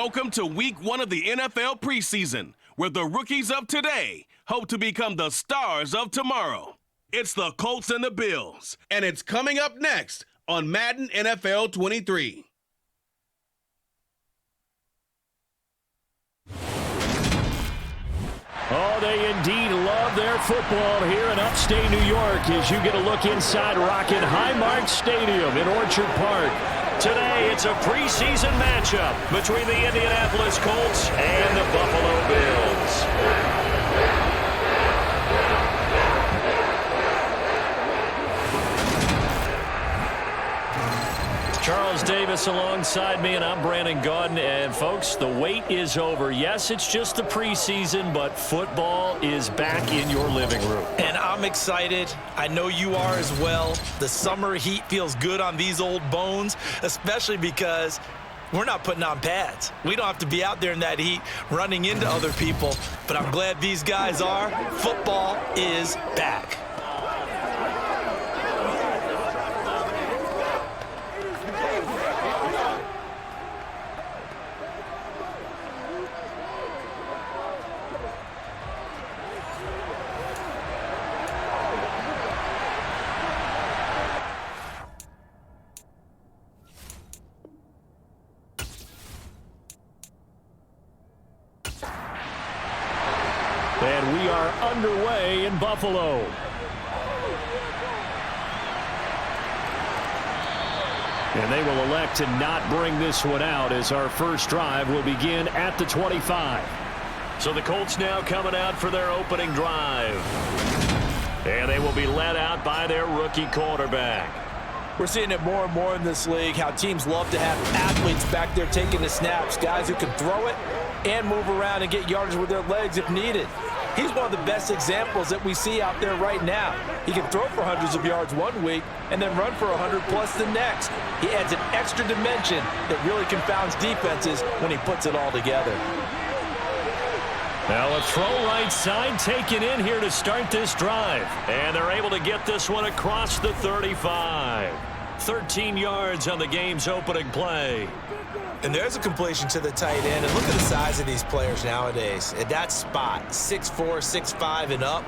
Welcome to week 1 of the NFL preseason, where the rookies of today hope to become the stars of tomorrow. It's the Colts and the Bills, and it's coming up next on Madden NFL 23. Oh, they indeed love their football here in upstate New York as you get a look inside Rocket Highmark Stadium in Orchard Park. Today, it's a preseason matchup between the Indianapolis Colts and the Buffalo Bills. Charles Davis alongside me, and I'm Brandon Gaudin. And, folks, the wait is over. Yes, it's just the preseason, but football is back in your living room. And I'm excited. I know you are as well. The summer heat feels good on these old bones, especially because we're not putting on pads. We don't have to be out there in that heat running into other people, but I'm glad these guys are. Football is back. And we are underway in Buffalo. And they will elect to not bring this one out as our first drive will begin at the 25. So the Colts now coming out for their opening drive. And they will be led out by their rookie quarterback. We're seeing it more and more in this league, how teams love to have athletes back there taking the snaps, guys who can throw it and move around and get yardage with their legs if needed. He's one of the best examples that we see out there right now. He can throw for hundreds of yards one week and then run for 100+ the next. He adds an extra dimension that really confounds defenses when he puts it all together. Now a throw right side taken in here to start this drive. And they're able to get this one across the 35. 13 yards on the game's opening play. And there's a completion to the tight end. And look at the size of these players nowadays. At that spot, 6'4", 6'5", and up.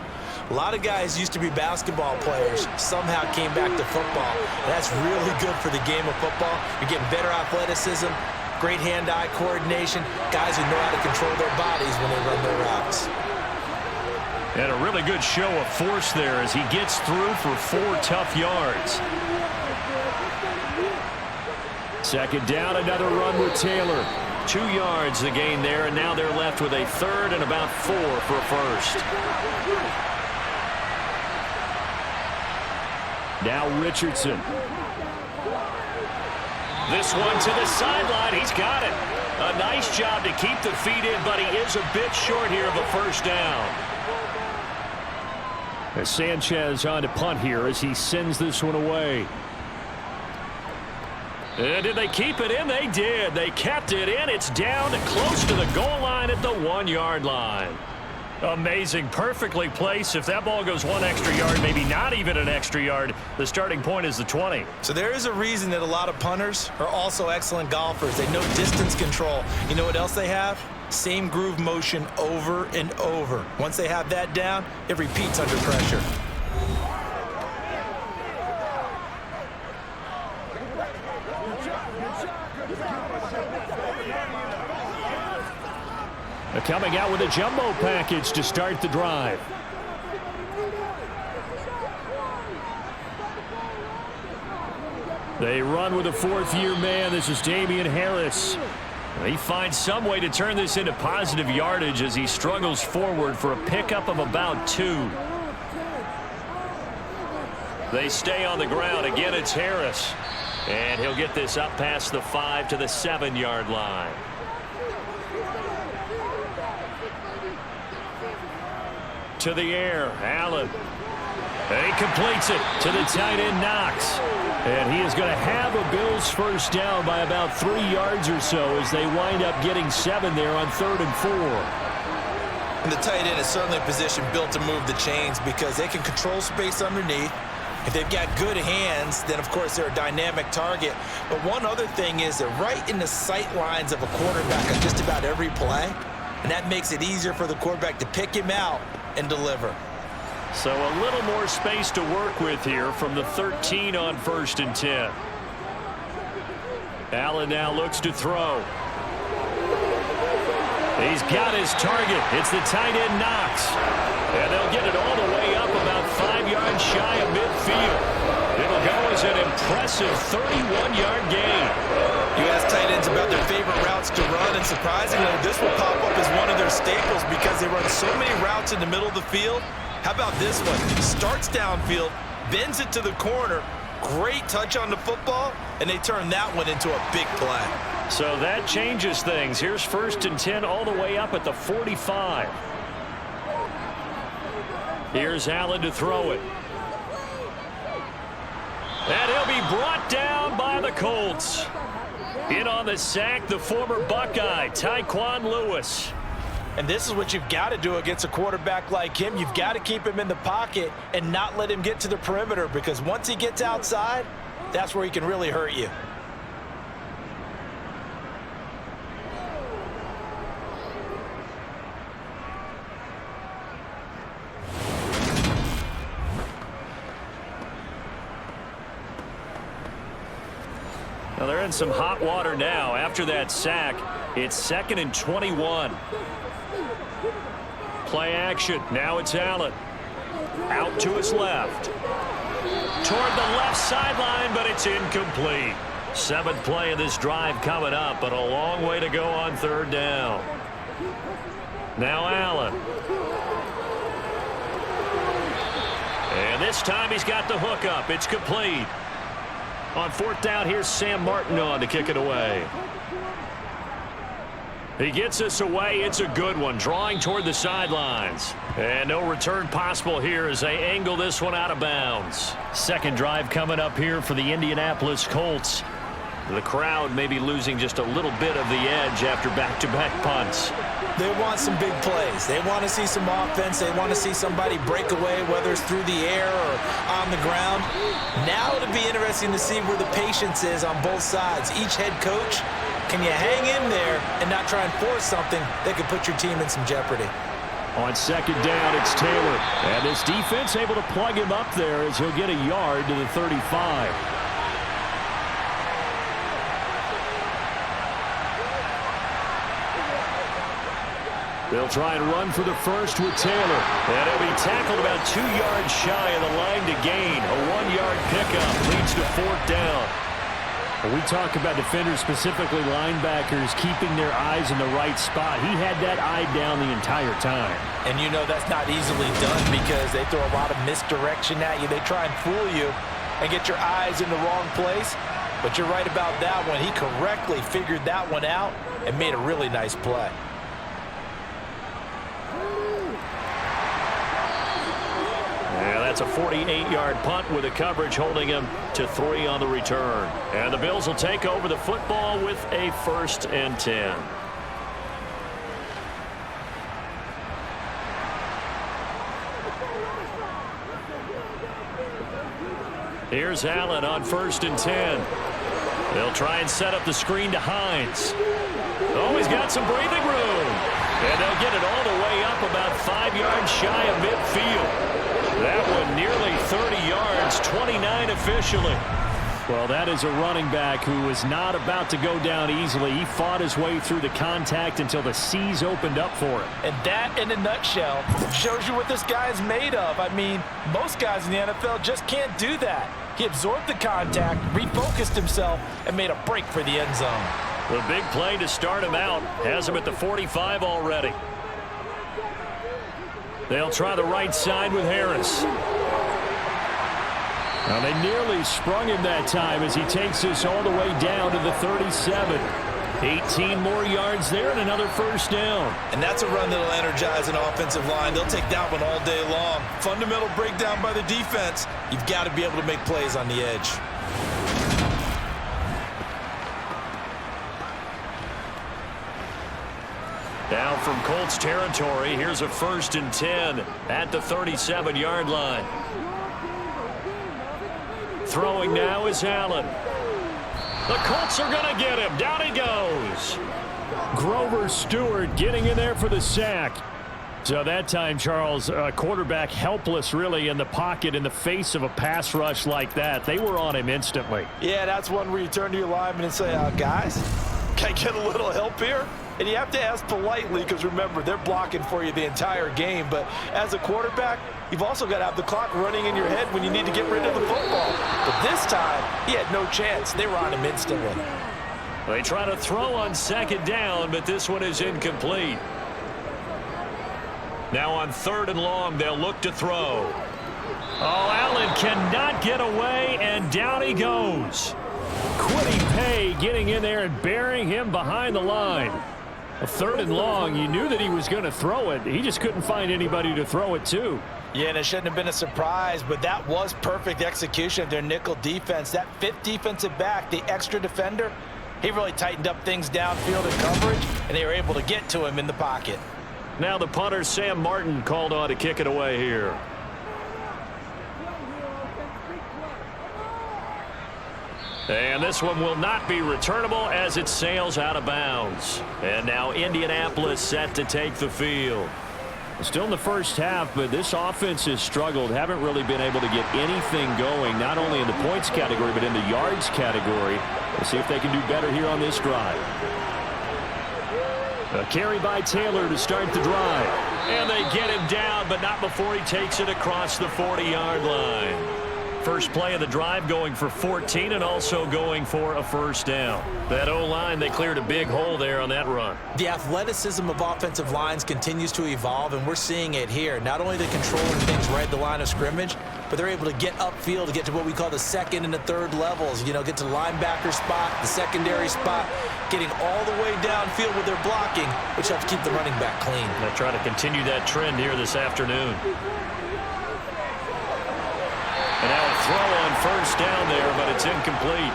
A lot of guys used to be basketball players, somehow came back to football. And that's really good for the game of football. You're getting better athleticism, great hand-eye coordination, guys who know how to control their bodies when they run their routes. And a really good show of force there as he gets through for 4 tough yards. Second down, another run with Taylor. 2 yards the gain there, and now they're left with a third and about 4 for a first. Now Richardson. This one to the sideline. He's got it. A nice job to keep the feet in, but he is a bit short here of a first down. As Sanchez on to punt here as he sends this one away. And did they keep it in? They did. They kept it in. It's down close to the goal line at the 1-yard line. Amazing. Perfectly placed. If that ball goes 1 extra yard, maybe not even an extra yard, the starting point is the 20. So there is a reason that a lot of punters are also excellent golfers. They know distance control. You know what else they have? Same groove motion over and over. Once they have that down, it repeats under pressure. Coming out with a jumbo package to start the drive. They run with a 4th-year man. This is Damian Harris. He finds some way to turn this into positive yardage as he struggles forward for a pickup of about 2. They stay on the ground. Again, it's Harris. And he'll get this up past the 5 to the 7-yard line. To the air, Allen. And he completes it to the tight end, Knox. And he is going to have a Bills first down by about 3 yards or so as they wind up getting 7 there on 3rd and 4. And the tight end is certainly a position built to move the chains because they can control space underneath. If they've got good hands, then of course they're a dynamic target. But one other thing is they're right in the sight lines of a quarterback on just about every play, and that makes it easier for the quarterback to pick him out and deliver. So a little more space to work with here from the 13 on 1st and 10. Allen now looks to throw. He's got his target. It's the tight end Knox. And they'll get it all the way up about 5 yards shy of midfield. It'll go as an impressive 31-yard gain. You ask tight ends about their favorite routes to run, and surprisingly, this will pop up as one of their staples because they run so many routes in the middle of the field. How about this one? Starts downfield, bends it to the corner, great touch on the football, and they turn that one into a big play. So that changes things. Here's 1st and 10 all the way up at the 45. Here's Allen to throw it. And he'll be brought down by the Colts. In on the sack, the former Buckeye, Tyquan Lewis. And this is what you've got to do against a quarterback like him. You've got to keep him in the pocket and not let him get to the perimeter, because once he gets outside, that's where he can really hurt you. Now they're in some hot water now. After that sack, it's 2nd and 21. Play action. Now it's Allen. Out to his left. Toward the left sideline, but it's incomplete. 7th play of this drive coming up, but a long way to go on 3rd down. Now Allen. And this time he's got the hook up. It's complete. On 4th down, here's Sam Martin on to kick it away. He gets us away. It's a good one, drawing toward the sidelines. And no return possible here as they angle this one out of bounds. 2nd drive coming up here for the Indianapolis Colts. The crowd may be losing just a little bit of the edge after back-to-back punts. They want some big plays. They want to see some offense. They want to see somebody break away, whether it's through the air or on the ground. Now it'll be interesting to see where the patience is on both sides. Each head coach, can you hang in there and not try and force something that could put your team in some jeopardy? On 2nd down, it's Taylor. And this defense able to plug him up there as he'll get a yard to the 35. They'll try and run for the first with Taylor. And he'll be tackled about 2 yards shy of the line to gain. A 1-yard pickup leads to 4th down. When we talk about defenders, specifically linebackers, keeping their eyes in the right spot, he had that eye down the entire time. And you know that's not easily done because they throw a lot of misdirection at you. They try and fool you and get your eyes in the wrong place. But you're right about that one. He correctly figured that one out and made a really nice play. Yeah, that's a 48-yard punt with the coverage holding him to 3 on the return. And the Bills will take over the football with a 1st and 10. Here's Allen on 1st and 10. They'll try and set up the screen to Hines. Oh, he's got some breathing room. And they'll get it all the way up about 5 yards shy of midfield. That one nearly 30 yards, 29 officially. Well, that is a running back who was not about to go down easily. He fought his way through the contact until the seas opened up for him. And that, in a nutshell, shows you what this guy is made of. I mean, most guys in the NFL just can't do that. He absorbed the contact, refocused himself, and made a break for the end zone. The big play to start him out has him at the 45 already. They'll try the right side with Harris. Now they nearly sprung him that time as he takes this all the way down to the 37. 18 more yards there and another 1st down. And that's a run that'll energize an offensive line. They'll take that one all day long. Fundamental breakdown by the defense. You've got to be able to make plays on the edge. Now from Colts territory, here's a 1st and 10 at the 37-yard line. Throwing now is Allen. The Colts are going to get him. Down he goes. Grover Stewart getting in there for the sack. So that time, Charles, quarterback helpless really in the pocket in the face of a pass rush like that. They were on him instantly. Yeah, that's one where you turn to your lineman and say, guys, can I get a little help here? And you have to ask politely because, remember, they're blocking for you the entire game. But as a quarterback, you've also got to have the clock running in your head when you need to get rid of the football. But this time, he had no chance. They were on him instantly. They try to throw on second down, but this one is incomplete. Now on 3rd and long, they'll look to throw. Oh, Allen cannot get away, and down he goes. Quiddy Pay getting in there and burying him behind the line. A 3rd and long, you knew that he was going to throw it. He just couldn't find anybody to throw it to. Yeah, and it shouldn't have been a surprise, but that was perfect execution of their nickel defense. That 5th defensive back, the extra defender, he really tightened up things downfield in coverage, and they were able to get to him in the pocket. Now the punter, Sam Martin, called on to kick it away here. And this one will not be returnable as it sails out of bounds. And now Indianapolis set to take the field. Still in the first half, but this offense has struggled. Haven't really been able to get anything going, not only in the points category, but in the yards category. We'll see if they can do better here on this drive. A carry by Taylor to start the drive. And they get him down, but not before he takes it across the 40-yard line. First play of the drive going for 14 and also going for a first down. That O-line, they cleared a big hole there on that run. The athleticism of offensive lines continues to evolve, and we're seeing it here. Not only they controlling things right at the line of scrimmage, but they're able to get upfield to get to what we call the 2nd and the 3rd levels. You know, get to the linebacker spot, the secondary spot, getting all the way downfield with their blocking, which helps keep the running back clean. They'll try to continue that trend here this afternoon. And now a throw on first down there, but it's incomplete.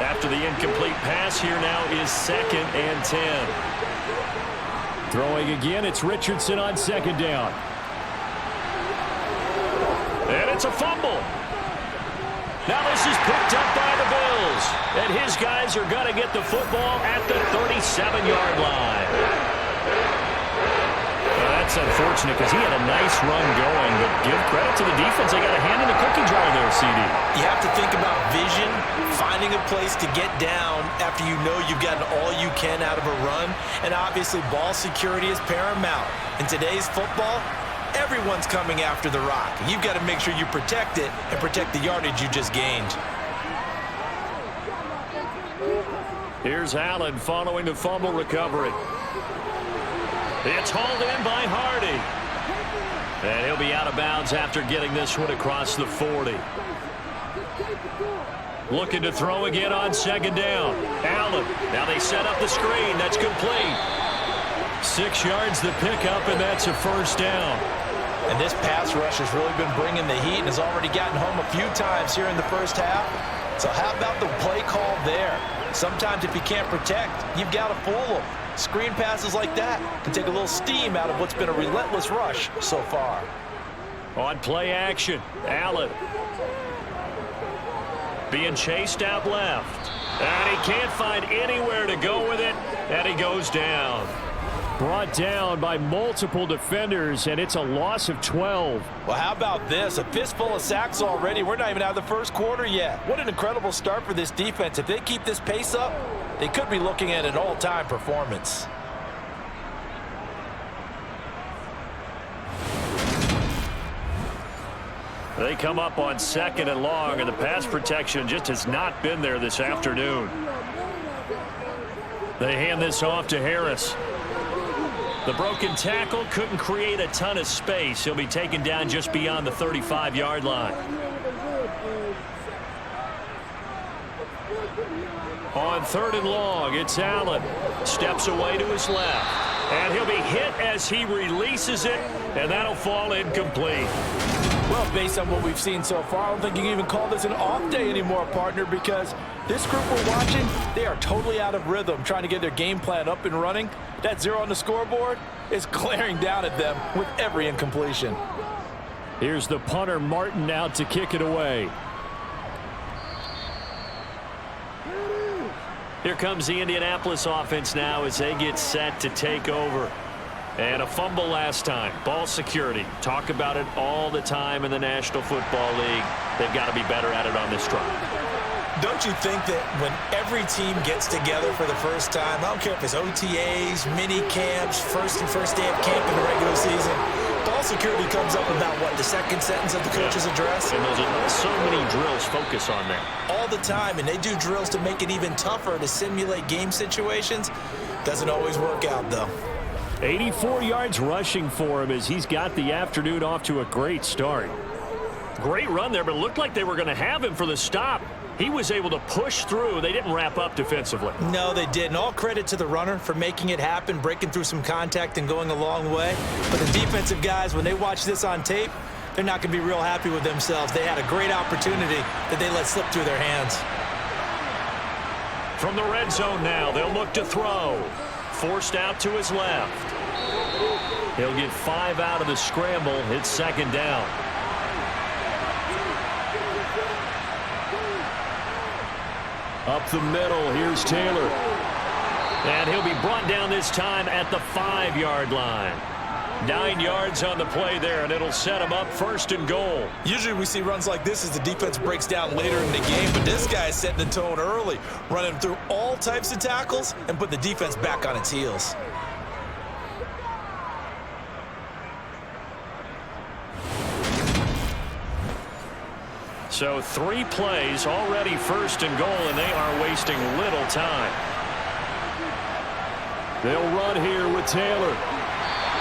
After the incomplete pass, here now is 2nd and 10. Throwing again, it's Richardson on 2nd down. And it's a fumble. Now this is picked up by the Bills. And his guys are going to get the football at the 37-yard line. That's unfortunate because he had a nice run going, but give credit to the defense. They got a hand in the cookie jar there, CD. You have to think about vision, finding a place to get down after you know you've gotten all you can out of a run, and obviously ball security is paramount. In today's football, everyone's coming after the rock. You've got to make sure you protect it and protect the yardage you just gained. Here's Allen following the fumble recovery. It's hauled in by Hardy. And he'll be out of bounds after getting this one across the 40. Looking to throw again on 2nd down. Allen. Now they set up the screen. That's complete. 6 yards the pickup, and that's a first down. And this pass rush has really been bringing the heat and has already gotten home a few times here in the first half. So how about the play call there? Sometimes if you can't protect, you've got to fool them. Screen passes like that can take a little steam out of what's been a relentless rush so far. On play action, Allen. Being chased out left. And he can't find anywhere to go with it, and he goes down. Brought down by multiple defenders, and it's a loss of 12. Well, how about this? A fistful of sacks already. We're not even out of the first quarter yet. What an incredible start for this defense. If they keep this pace up, they could be looking at an all-time performance. They come up on 2nd and long, and the pass protection just has not been there this afternoon. They hand this off to Harris. The broken tackle couldn't create a ton of space. He'll be taken down just beyond the 35-yard line. On 3rd and long, it's Allen. Steps away to his left. And he'll be hit as he releases it, and that'll fall incomplete. Well, based on what we've seen so far, I don't think you can even call this an off day anymore, partner, because this group we're watching, they are totally out of rhythm, trying to get their game plan up and running. That 0 on the scoreboard is glaring down at them with every incompletion. Here's the punter, Martin, out to kick it away. Here comes the Indianapolis offense now as they get set to take over. And a fumble last time. Ball security. Talk about it all the time in the National Football League. They've got to be better at it on this drive. Don't you think that when every team gets together for the first time, I don't care if it's OTAs, mini camps, first day of camp in the regular season, ball security comes up about, what, the second sentence of the coach's address? And those are so many drills focus on that. All the time, and they do drills to make it even tougher to simulate game situations. Doesn't always work out, though. 84 yards rushing for him as he's got the afternoon off to a great start. Great run there, but it looked like they were going to have him for the stop. He was able to push through. They didn't wrap up defensively. No, they didn't. All credit to the runner for making it happen, breaking through some contact and going a long way. But the defensive guys, when they watch this on tape, they're not going to be real happy with themselves. They had a great opportunity that they let slip through their hands. From the red zone now, they'll look to throw. Forced out to his left. He'll get 5 out of the scramble. It's second down. Up the middle, here's Taylor. And he'll be brought down this time at the 5-yard line. 9 yards on the play there, and it'll set him up first and goal. Usually we see runs like this as the defense breaks down later in the game, but this guy is setting the tone early, running through all types of tackles and put the defense back on its heels. So 3 plays, already first and goal, and they are wasting little time. They'll run here with Taylor.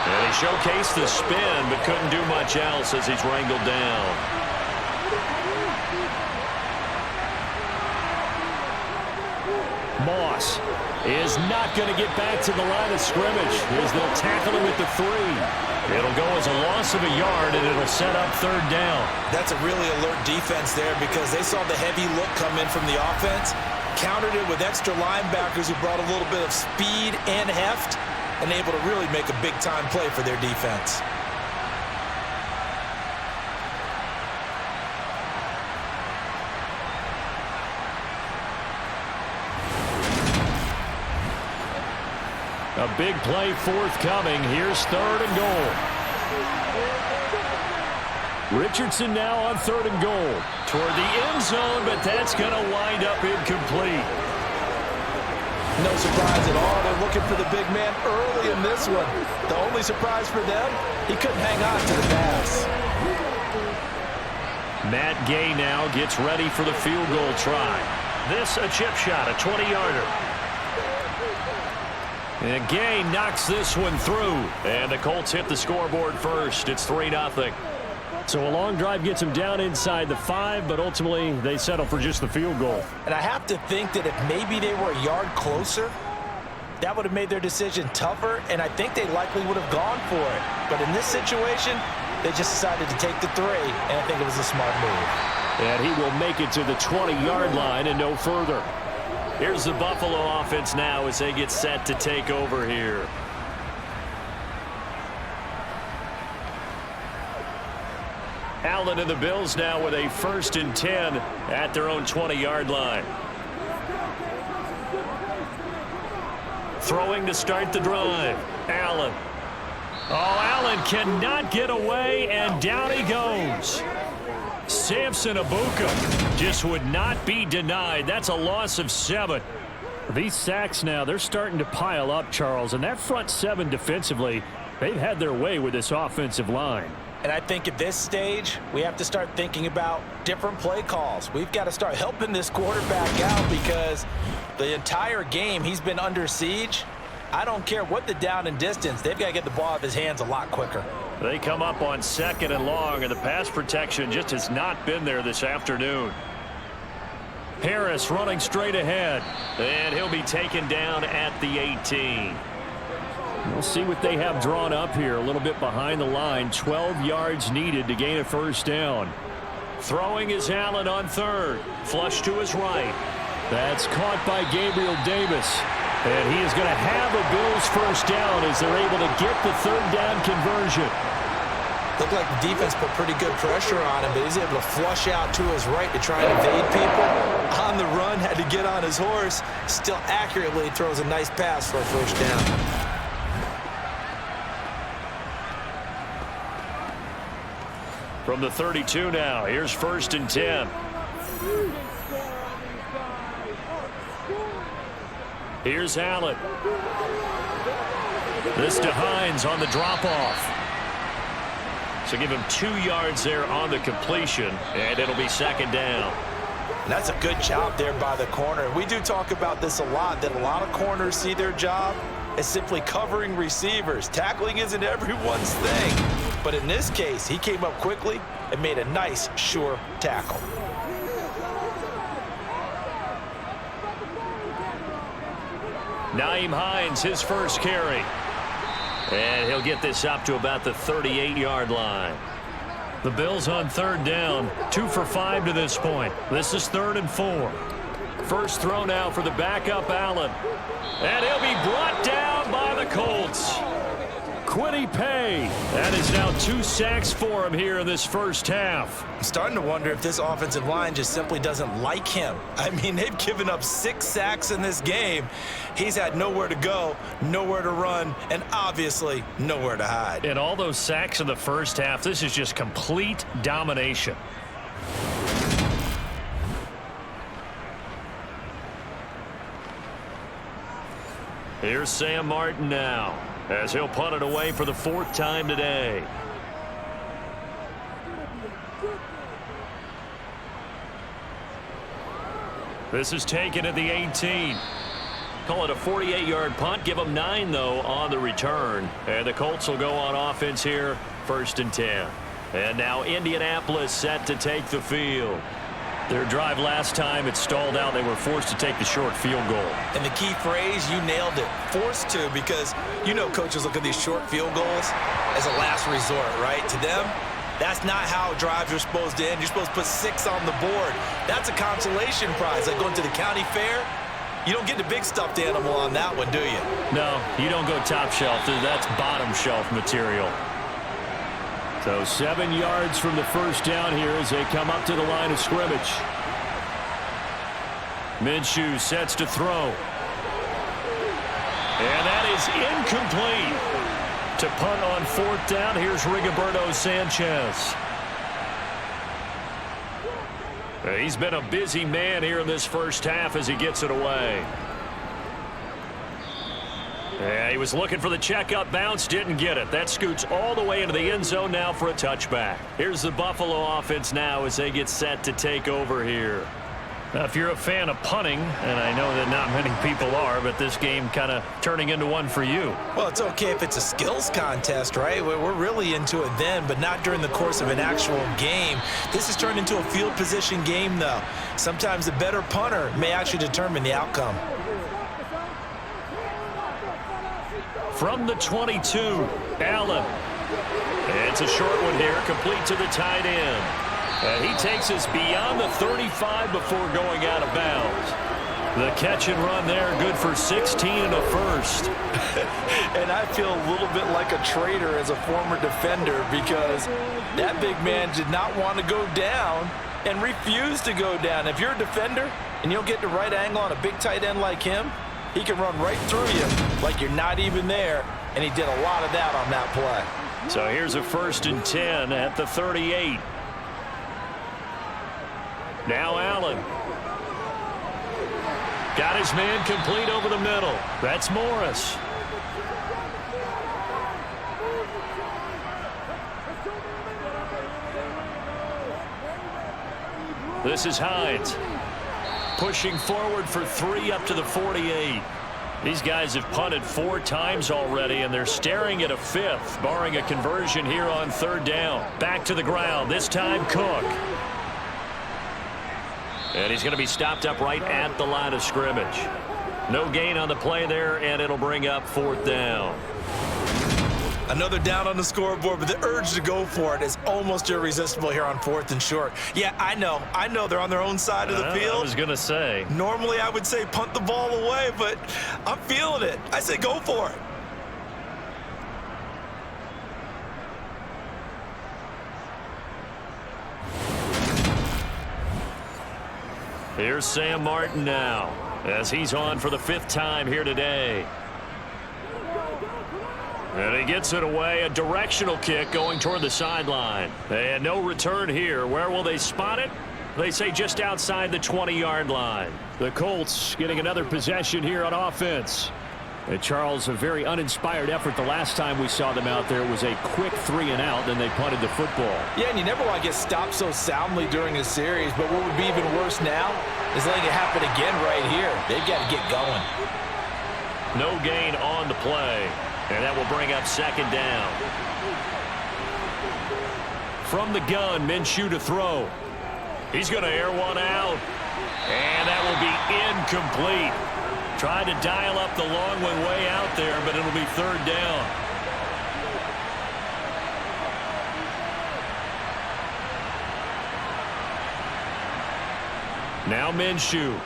And he showcased the spin, but couldn't do much else as he's wrangled down. Moss is not going to get back to the line of scrimmage as they'll tackle him at the 3. It'll go as a loss of a yard, and it'll set up third down. That's a really alert defense there because they saw the heavy look come in from the offense, countered it with extra linebackers who brought a little bit of speed and heft, and able to really make a big-time play for their defense. A big play forthcoming. Here's third and goal. Richardson now on third and goal. Toward the end zone, but that's going to wind up incomplete. No surprise at all. They're looking for the big man early in this one. The only surprise for them, he couldn't hang on to the pass. Matt Gay now gets ready for the field goal try. This a chip shot, a 20-yarder. And Gay knocks this one through. And the Colts hit the scoreboard first. It's 3-0. So a long drive gets them down inside the 5, but ultimately they settle for just the field goal. And I have to think that if maybe they were a yard closer, that would have made their decision tougher, and I think they likely would have gone for it. But in this situation, they just decided to take the 3, and I think it was a smart move. And he will make it to the 20-yard line and no further. Here's the Buffalo offense now as they get set to take over here. Allen and the Bills now with a 1st and 10 at their own 20-yard line. Throwing to start the drive. Allen. Oh, Allen cannot get away, and down he goes. Samson Abuka just would not be denied. That's a loss of 7. These sacks now, they're starting to pile up, Charles, and that front 7 defensively, they've had their way with this offensive line. And I think at this stage, we have to start thinking about different play calls. We've got to start helping this quarterback out because the entire game he's been under siege. I don't care what the down and distance. They've got to get the ball out of his hands a lot quicker. They come up on 2nd and long, and the pass protection just has not been there this afternoon. Harris running straight ahead, and he'll be taken down at the 18. We'll see what they have drawn up here. A little bit behind the line. 12 yards needed to gain a first down. Throwing is Allen on 3rd. Flush to his right. That's caught by Gabriel Davis. And he is going to have a Bills first down as they're able to get the 3rd down conversion. Looked like the defense put pretty good pressure on him, but he's able to flush out to his right to try and evade people. On the run, had to get on his horse. Still accurately throws a nice pass for a first down. From the 32 now, here's 1st and 10. Here's Allen. This to Hines on the drop-off. So give him 2 yards there on the completion, and it'll be 2nd down. And that's a good job there by the corner. We do talk about this a lot, that a lot of corners see their job as simply covering receivers. Tackling isn't everyone's thing. But in this case, he came up quickly and made a nice, sure tackle. Nyheim Hines, his first carry. And he'll get this up to about the 38-yard line. The Bills on 3rd down, 2 for 5 to this point. This is 3rd and 4. First throw now for the backup Allen. And he'll be brought down by the Colts. Quiddy Pay. That is now 2 sacks for him here in this first half. I'm starting to wonder if this offensive line just simply doesn't like him. I mean, they've given up 6 sacks in this game. He's had nowhere to go, nowhere to run, and obviously nowhere to hide. And all those sacks in the first half, this is just complete domination. Here's Sam Martin now, as he'll punt it away for the 4th time today. This is taken at the 18. Call it a 48-yard punt. Give them 9, though, on the return. And the Colts will go on offense here, 1st and 10. And now Indianapolis set to take the field. Their drive last time, it stalled out. They were forced to take the short field goal. And the key phrase, you nailed it, forced to, because you know coaches look at these short field goals as a last resort, right? To them, that's not how drives are supposed to end. You're supposed to put 6 on the board. That's a consolation prize. Like going to the county fair, you don't get the big stuffed animal on that one, do you? No, you don't go top shelf. That's bottom shelf material. So 7 yards from the first down here as they come up to the line of scrimmage. Minshew sets to throw. And that is incomplete. To punt on 4th down, here's Rigoberto Sanchez. He's been a busy man here in this first half as he gets it away. Yeah, he was looking for the checkup bounce, didn't get it. That scoots all the way into the end zone now for a touchback. Here's the Buffalo offense now as they get set to take over here. Now, if you're a fan of punting, and I know that not many people are, but this game kind of turning into one for you. Well, it's okay if it's a skills contest, right? We're really into it then, but not during the course of an actual game. This has turned into a field position game, though. Sometimes the better punter may actually determine the outcome. From the 22, Allen. It's a short one here, complete to the tight end. And he takes us beyond the 35 before going out of bounds. The catch and run there, good for 16 and a first. And I feel a little bit like a traitor as a former defender because that big man did not want to go down and refused to go down. If you're a defender and you'll get the right angle on a big tight end like him, he can run right through you like you're not even there, and he did a lot of that on that play. So here's a 1st and 10 at the 38. Now Allen. Got his man complete over the middle. That's Morris. This is Hines. Pushing forward for 3 up to the 48. These guys have punted 4 times already, and they're staring at a 5th, barring a conversion here on 3rd down. Back to the ground, this time Cook. And he's going to be stopped up right at the line of scrimmage. No gain on the play there, and it'll bring up 4th down. Another down on the scoreboard, but the urge to go for it is almost irresistible here on 4th and short. Yeah, I know they're on their own side of the field. I was going to say. Normally I would say punt the ball away, but I'm feeling it. I say go for it. Here's Sam Martin now as he's on for the 5th time here today. And he gets it away, a directional kick going toward the sideline. And no return here. Where will they spot it? They say just outside the 20-yard line. The Colts getting another possession here on offense. And Charles, a very uninspired effort the last time we saw them out there. It was a quick 3-and-out, then they punted the football. Yeah, and you never want to get stopped so soundly during a series, but what would be even worse now is letting it happen again right here. They've got to get going. No gain on the play, and that will bring up 2nd down. From the gun, Minshew to throw. He's going to air one out, and that will be incomplete. Tried to dial up the long one way out there, but it'll be 3rd down. Now Minshew.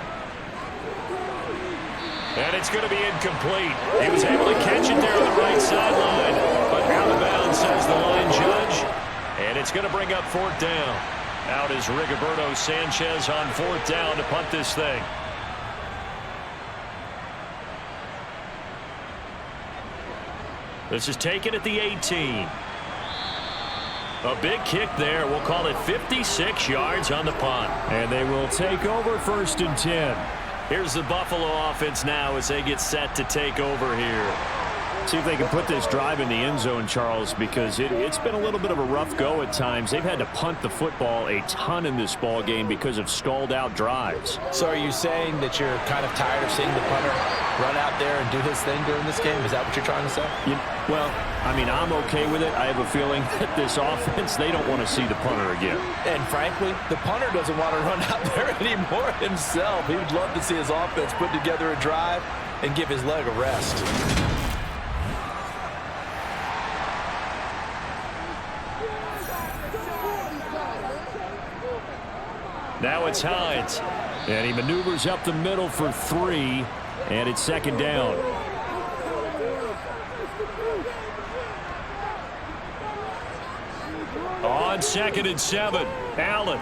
And it's going to be incomplete. He was able to catch it there on the right sideline, but out of bounds, says the line judge. And it's going to bring up 4th down. Out is Rigoberto Sanchez on 4th down to punt this thing. This is taken at the 18. A big kick there. We'll call it 56 yards on the punt. And they will take over 1st and 10. Here's the Buffalo offense now as they get set to take over here. See if they can put this drive in the end zone, Charles, because it's been a little bit of a rough go at times. They've had to punt the football a ton in this ball game because of stalled out drives. So are you saying that you're kind of tired of seeing the punter run out there and do his thing during this game? Is that what you're trying to say? Well, I mean, I'm okay with it. I have a feeling that this offense, they don't want to see the punter again. And frankly, the punter doesn't want to run out there anymore himself. He would love to see his offense put together a drive and give his leg a rest. Now it's Hines, and he maneuvers up the middle for 3, and it's 2nd down. On 2nd and 7, Allen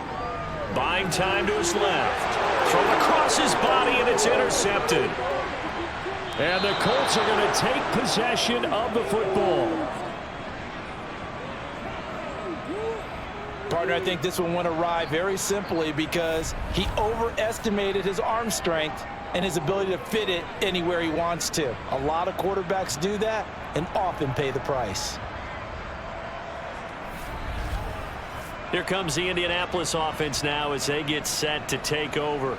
buying time to his left. Throw across his body, and it's intercepted. And the Colts are going to take possession of the football. Partner, I think this one went awry very simply because he overestimated his arm strength and his ability to fit it anywhere he wants to. A lot of quarterbacks do that and often pay the price. Here comes the Indianapolis offense now as they get set to take over.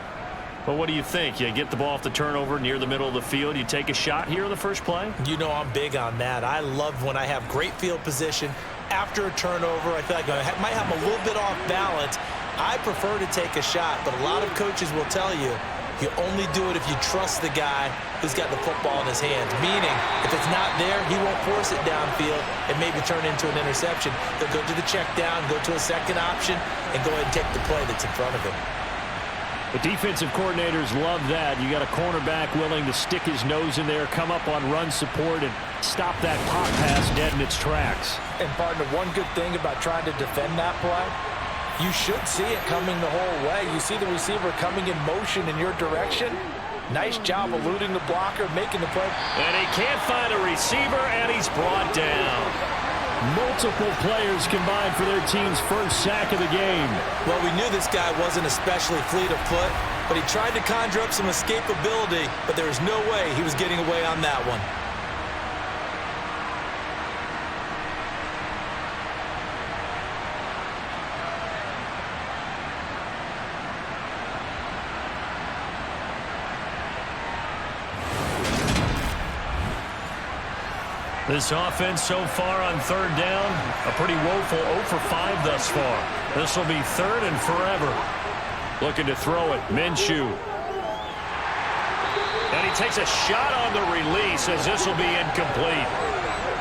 Well, what do you think? You get the ball off the turnover near the middle of the field. You take a shot here on the first play? You know I'm big on that. I love when I have great field position. After a turnover, I feel like I might have a little bit off balance. I prefer to take a shot, but a lot of coaches will tell you, you only do it if you trust the guy who's got the football in his hands. Meaning, if it's not there, he won't force it downfield and maybe turn into an interception. He'll go to the check down, go to a second option, and go ahead and take the play that's in front of him. The defensive coordinators love that. You got a cornerback willing to stick his nose in there, come up on run support, and stop that pop pass dead in its tracks. And partner, one good thing about trying to defend that play, you should see it coming the whole way. You see the receiver coming in motion in your direction. Nice job eluding the blocker, making the play. And he can't find a receiver, and he's brought down. Multiple players combined for their team's first sack of the game. Well, we knew this guy wasn't especially fleet of foot, but he tried to conjure up some escapability, but there was no way he was getting away on that one. This offense so far on 3rd down, a pretty woeful 0 for 5 thus far. This will be 3rd and forever. Looking to throw it, Minshew. And he takes a shot on the release as this will be incomplete.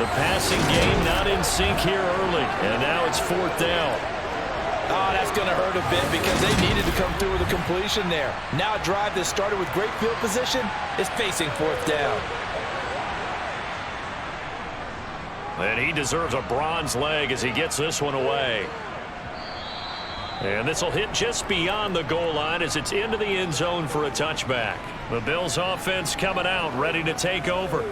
The passing game not in sync here early, and now it's 4th down. Oh, that's going to hurt a bit because they needed to come through with a completion there. Now a drive that started with great field position is facing 4th down. And he deserves a bronze leg as he gets this one away. And this will hit just beyond the goal line as it's into the end zone for a touchback. The Bills offense coming out, ready to take over.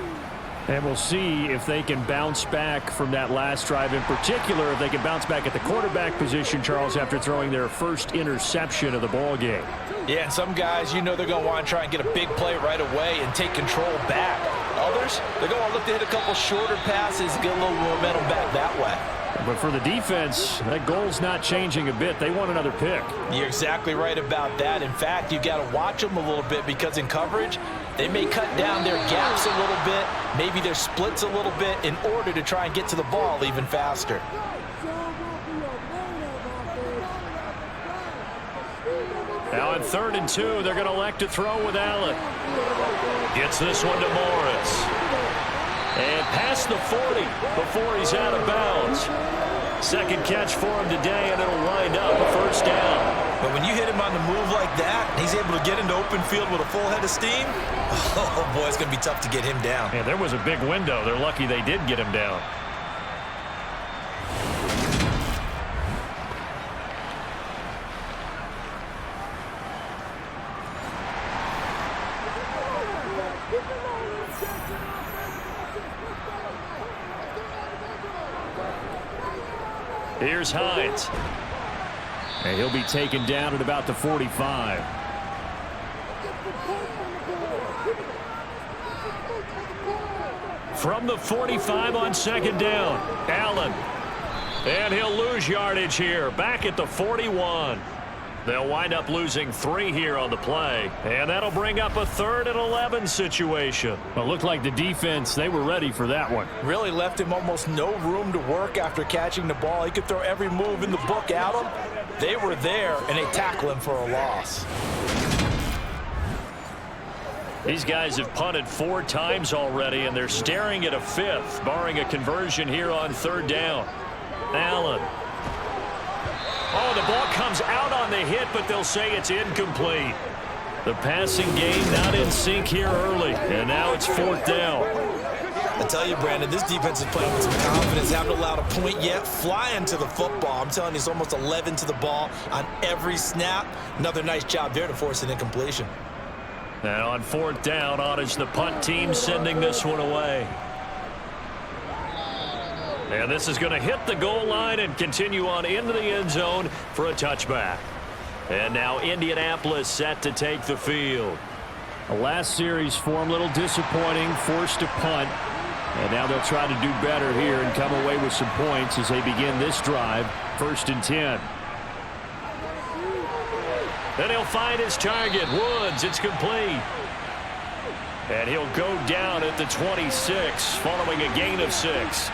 And we'll see if they can bounce back from that last drive, in particular if they can bounce back at the quarterback position, Charles, after throwing their first interception of the ball game. Yeah, and some guys, you know, they're going to want to try and get a big play right away and take control back. Others, they're going to look to hit a couple shorter passes and get a little momentum back that way. But for the defense, that goal's not changing a bit. They want another pick. You're exactly right about that. In fact, you got to watch them a little bit because in coverage, they may cut down their gaps a little bit, maybe their splits a little bit in order to try and get to the ball even faster. Now on 3rd and 2, they're going to elect to throw with Allen. Gets this one to Morris. And past the 40 before he's out of bounds. Second catch for him today, and it'll wind up a first down. But when you hit him on the move like that, he's able to get into open field with a full head of steam, oh boy, it's going to be tough to get him down. Yeah, there was a big window. They're lucky they did get him down. Here's Hines. And he'll be taken down at about the 45. From the 45 on 2nd down, Allen. And he'll lose yardage here, back at the 41. They'll wind up losing 3 here on the play. And that'll bring up a 3rd and 11 situation. Well, it looked like the defense, they were ready for that one. Really left him almost no room to work after catching the ball. He could throw every move in the book at him. They were there, and they tackle him for a loss. These guys have punted 4 times already, and they're staring at a 5th, barring a conversion here on 3rd down. Allen. Oh, the ball comes out on the hit, but they'll say it's incomplete. The passing game not in sync here early, and now it's 4th down. I tell you, Brandon, this defense is playing with some confidence. Haven't allowed a point yet. Flying to the football. I'm telling you, it's almost 11 to the ball on every snap. Another nice job there to force an incompletion. Now on 4th down, on is the punt team sending this one away. And this is going to hit the goal line and continue on into the end zone for a touchback. And now Indianapolis set to take the field. The last series for them, a little disappointing, forced to punt. And now they'll try to do better here and come away with some points as they begin this drive, 1st and 10. Then he'll find his target, Woods. It's complete. And he'll go down at the 26 following a gain of 6.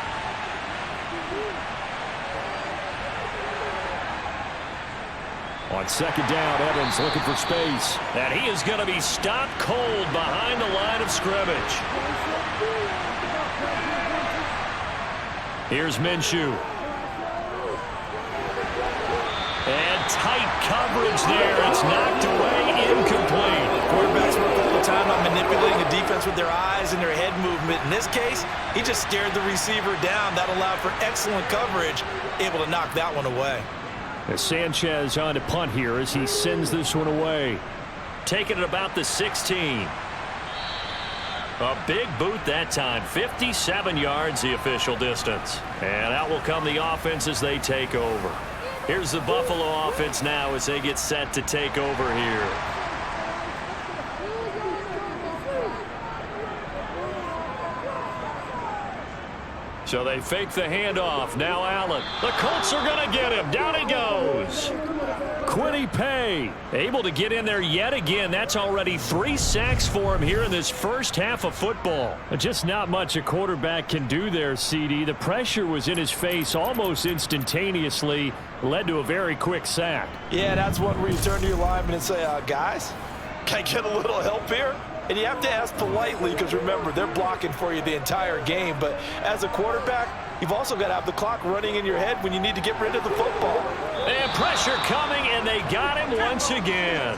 On 2nd down, Evans looking for space. And he is going to be stopped cold behind the line of scrimmage. Here's Minshew. And tight coverage there. It's knocked away, incomplete. Quarterbacks work all the time on manipulating the defense with their eyes and their head movement. In this case, he just stared the receiver down. That allowed for excellent coverage, able to knock that one away. Sanchez on to punt here as he sends this one away. Taking it about the 16. A big boot that time. 57 yards the official distance. And out will come the offense as they take over. Here's the Buffalo offense now as they get set to take over here. So they fake the handoff. Now Allen. The Colts are going to get him. Down he goes. Quiddy Pay able to get in there yet again. That's already 3 sacks for him here in this first half of football. Just not much a quarterback can do there, CD. The pressure was in his face almost instantaneously. Led to a very quick sack. Yeah, that's one where you turn to your lineman and say, guys, can I get a little help here? And you have to ask politely because, remember, they're blocking for you the entire game. But as a quarterback, you've also got to have the clock running in your head when you need to get rid of the football. And pressure coming, and they got him once again.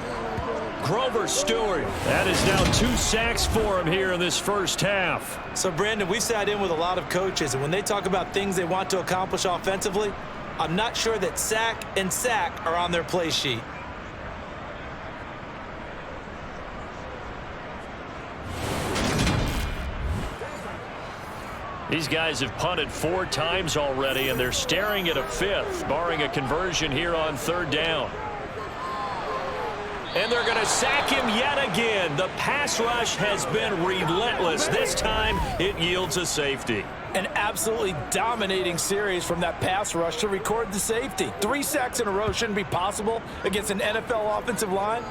Grover Stewart. That is now 2 sacks for him here in this first half. So, Brandon, we've sat in with a lot of coaches, and when they talk about things they want to accomplish offensively, I'm not sure that sack and sack are on their play sheet. These guys have punted 4 times already, and they're staring at a 5th, barring a conversion here on 3rd down. And they're going to sack him yet again. The pass rush has been relentless. This time, it yields a safety. An absolutely dominating series from that pass rush to record the safety. 3 sacks in a row shouldn't be possible against an NFL offensive line.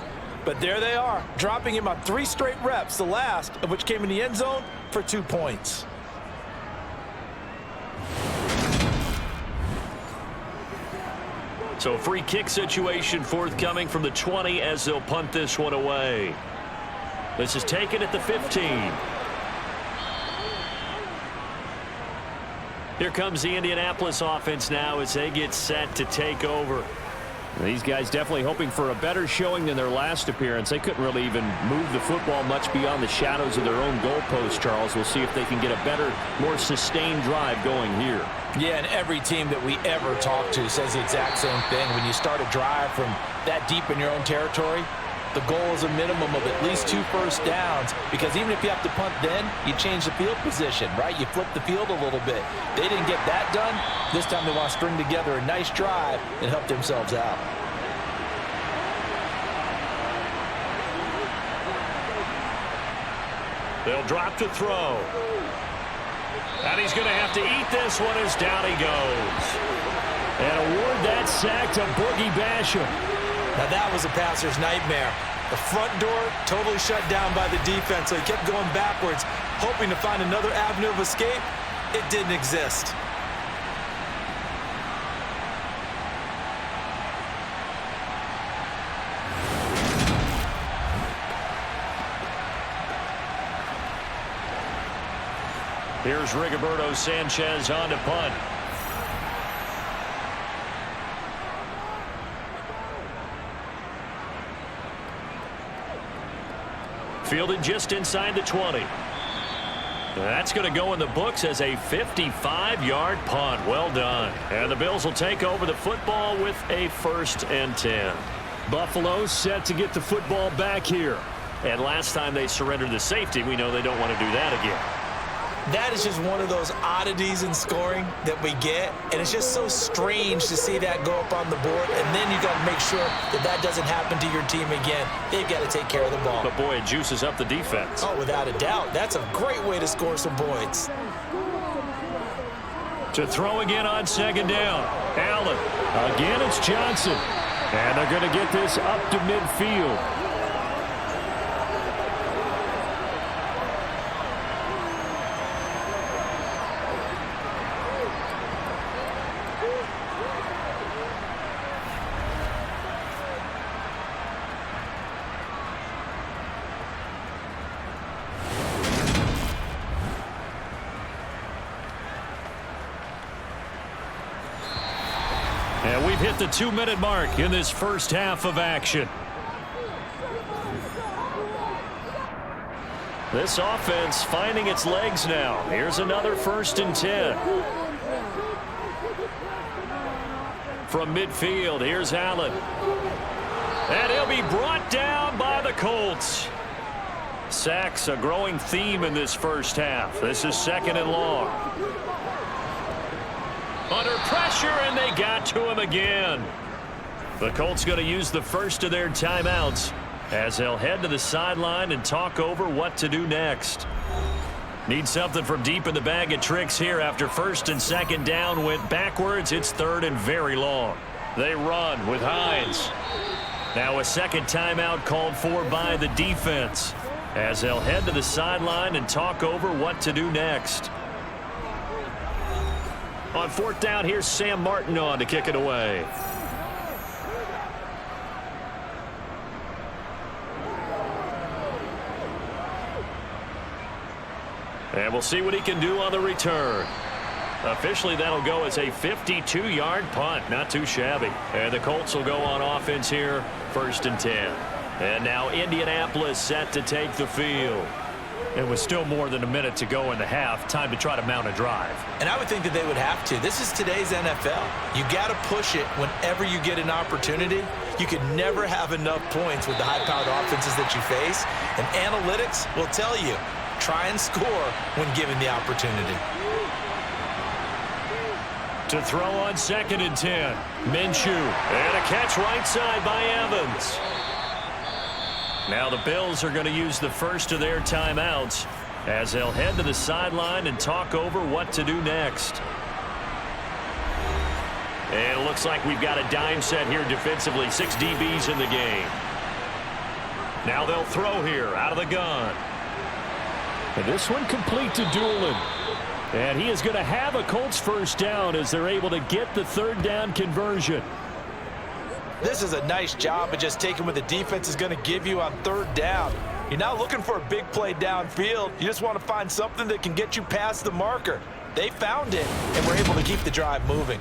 But there they are, dropping him on 3 straight reps, the last of which came in the end zone for 2 points. So free kick situation forthcoming from the 20 as they'll punt this one away. This is taken at the 15. Here comes the Indianapolis offense now as they get set to take over. These guys definitely hoping for a better showing than their last appearance. They couldn't really even move the football much beyond the shadows of their own goalpost, Charles. We'll see if they can get a better, more sustained drive going here. Yeah, and every team that we ever talk to says the exact same thing. When you start a drive from that deep in your own territory, the goal is a minimum of at least 2 first downs, because even if you have to punt then, you change the field position, right? You flip the field a little bit. They didn't get that done. This time they want to string together a nice drive and help themselves out. They'll drop to throw. And he's going to have to eat this one as down he goes. And award that sack to Boogie Basham. Now that was a passer's nightmare. The front door totally shut down by the defense, so he kept going backwards, hoping to find another avenue of escape. It didn't exist. Here's Rigoberto Sanchez on to punt. Fielded just inside the 20. That's going to go in the books as a 55-yard punt. Well done. And the Bills will take over the football with a 1st and 10. Buffalo set to get the football back here. And last time they surrendered the safety, we know they don't want to do that again. That is just one of those oddities in scoring that we get, and it's just so strange to see that go up on the board, and then you got to make sure that that doesn't happen to your team again. They've got to take care of the ball. But boy, it juices up the defense. Oh, without a doubt. That's a great way to score some points. To throw again on 2nd down. Allen. Again, it's Johnson. And they're going to get this up to midfield. And we've hit the 2-minute mark in this first half of action. This offense finding its legs now. Here's another 1st and 10. From midfield, here's Allen. And he'll be brought down by the Colts. Sacks a growing theme in this first half. This is 2nd and long. Under pressure, and they got to him again. The Colts going to use the first of their timeouts as they'll head to the sideline and talk over what to do next. Need something from deep in the bag of tricks here after 1st and 2nd down went backwards. It's 3rd and very long. They run with Hines. Now a 2nd timeout called for by the defense as they'll head to the sideline and talk over what to do next. On 4th down, here's Sam Martin on to kick it away. And we'll see what he can do on the return. Officially, that'll go as a 52-yard punt. Not too shabby. And the Colts will go on offense here, 1st and 10. And now Indianapolis set to take the field. and with still more than a minute to go in the half, time to try to mount a drive. And I would think that they would have to. This is today's NFL. You got to push it whenever you get an opportunity. You can never have enough points with the high-powered offenses that you face. And analytics will tell you, try and score when given the opportunity. To throw on 2nd and 10. Minshew. And a catch right side by Evans. Now the Bills are going to use the first of their timeouts as they'll head to the sideline and talk over what to do next. And it looks like we've got a dime set here defensively. 6 DBs in the game. Now they'll throw here out of the gun. And this one complete to Doolin. And he is going to have a Colts first down as they're able to get the 3rd down conversion. This is a nice job of just taking what the defense is going to give you on 3rd down. You're not looking for a big play downfield. You just want to find something that can get you past the marker. They found it and were able to keep the drive moving.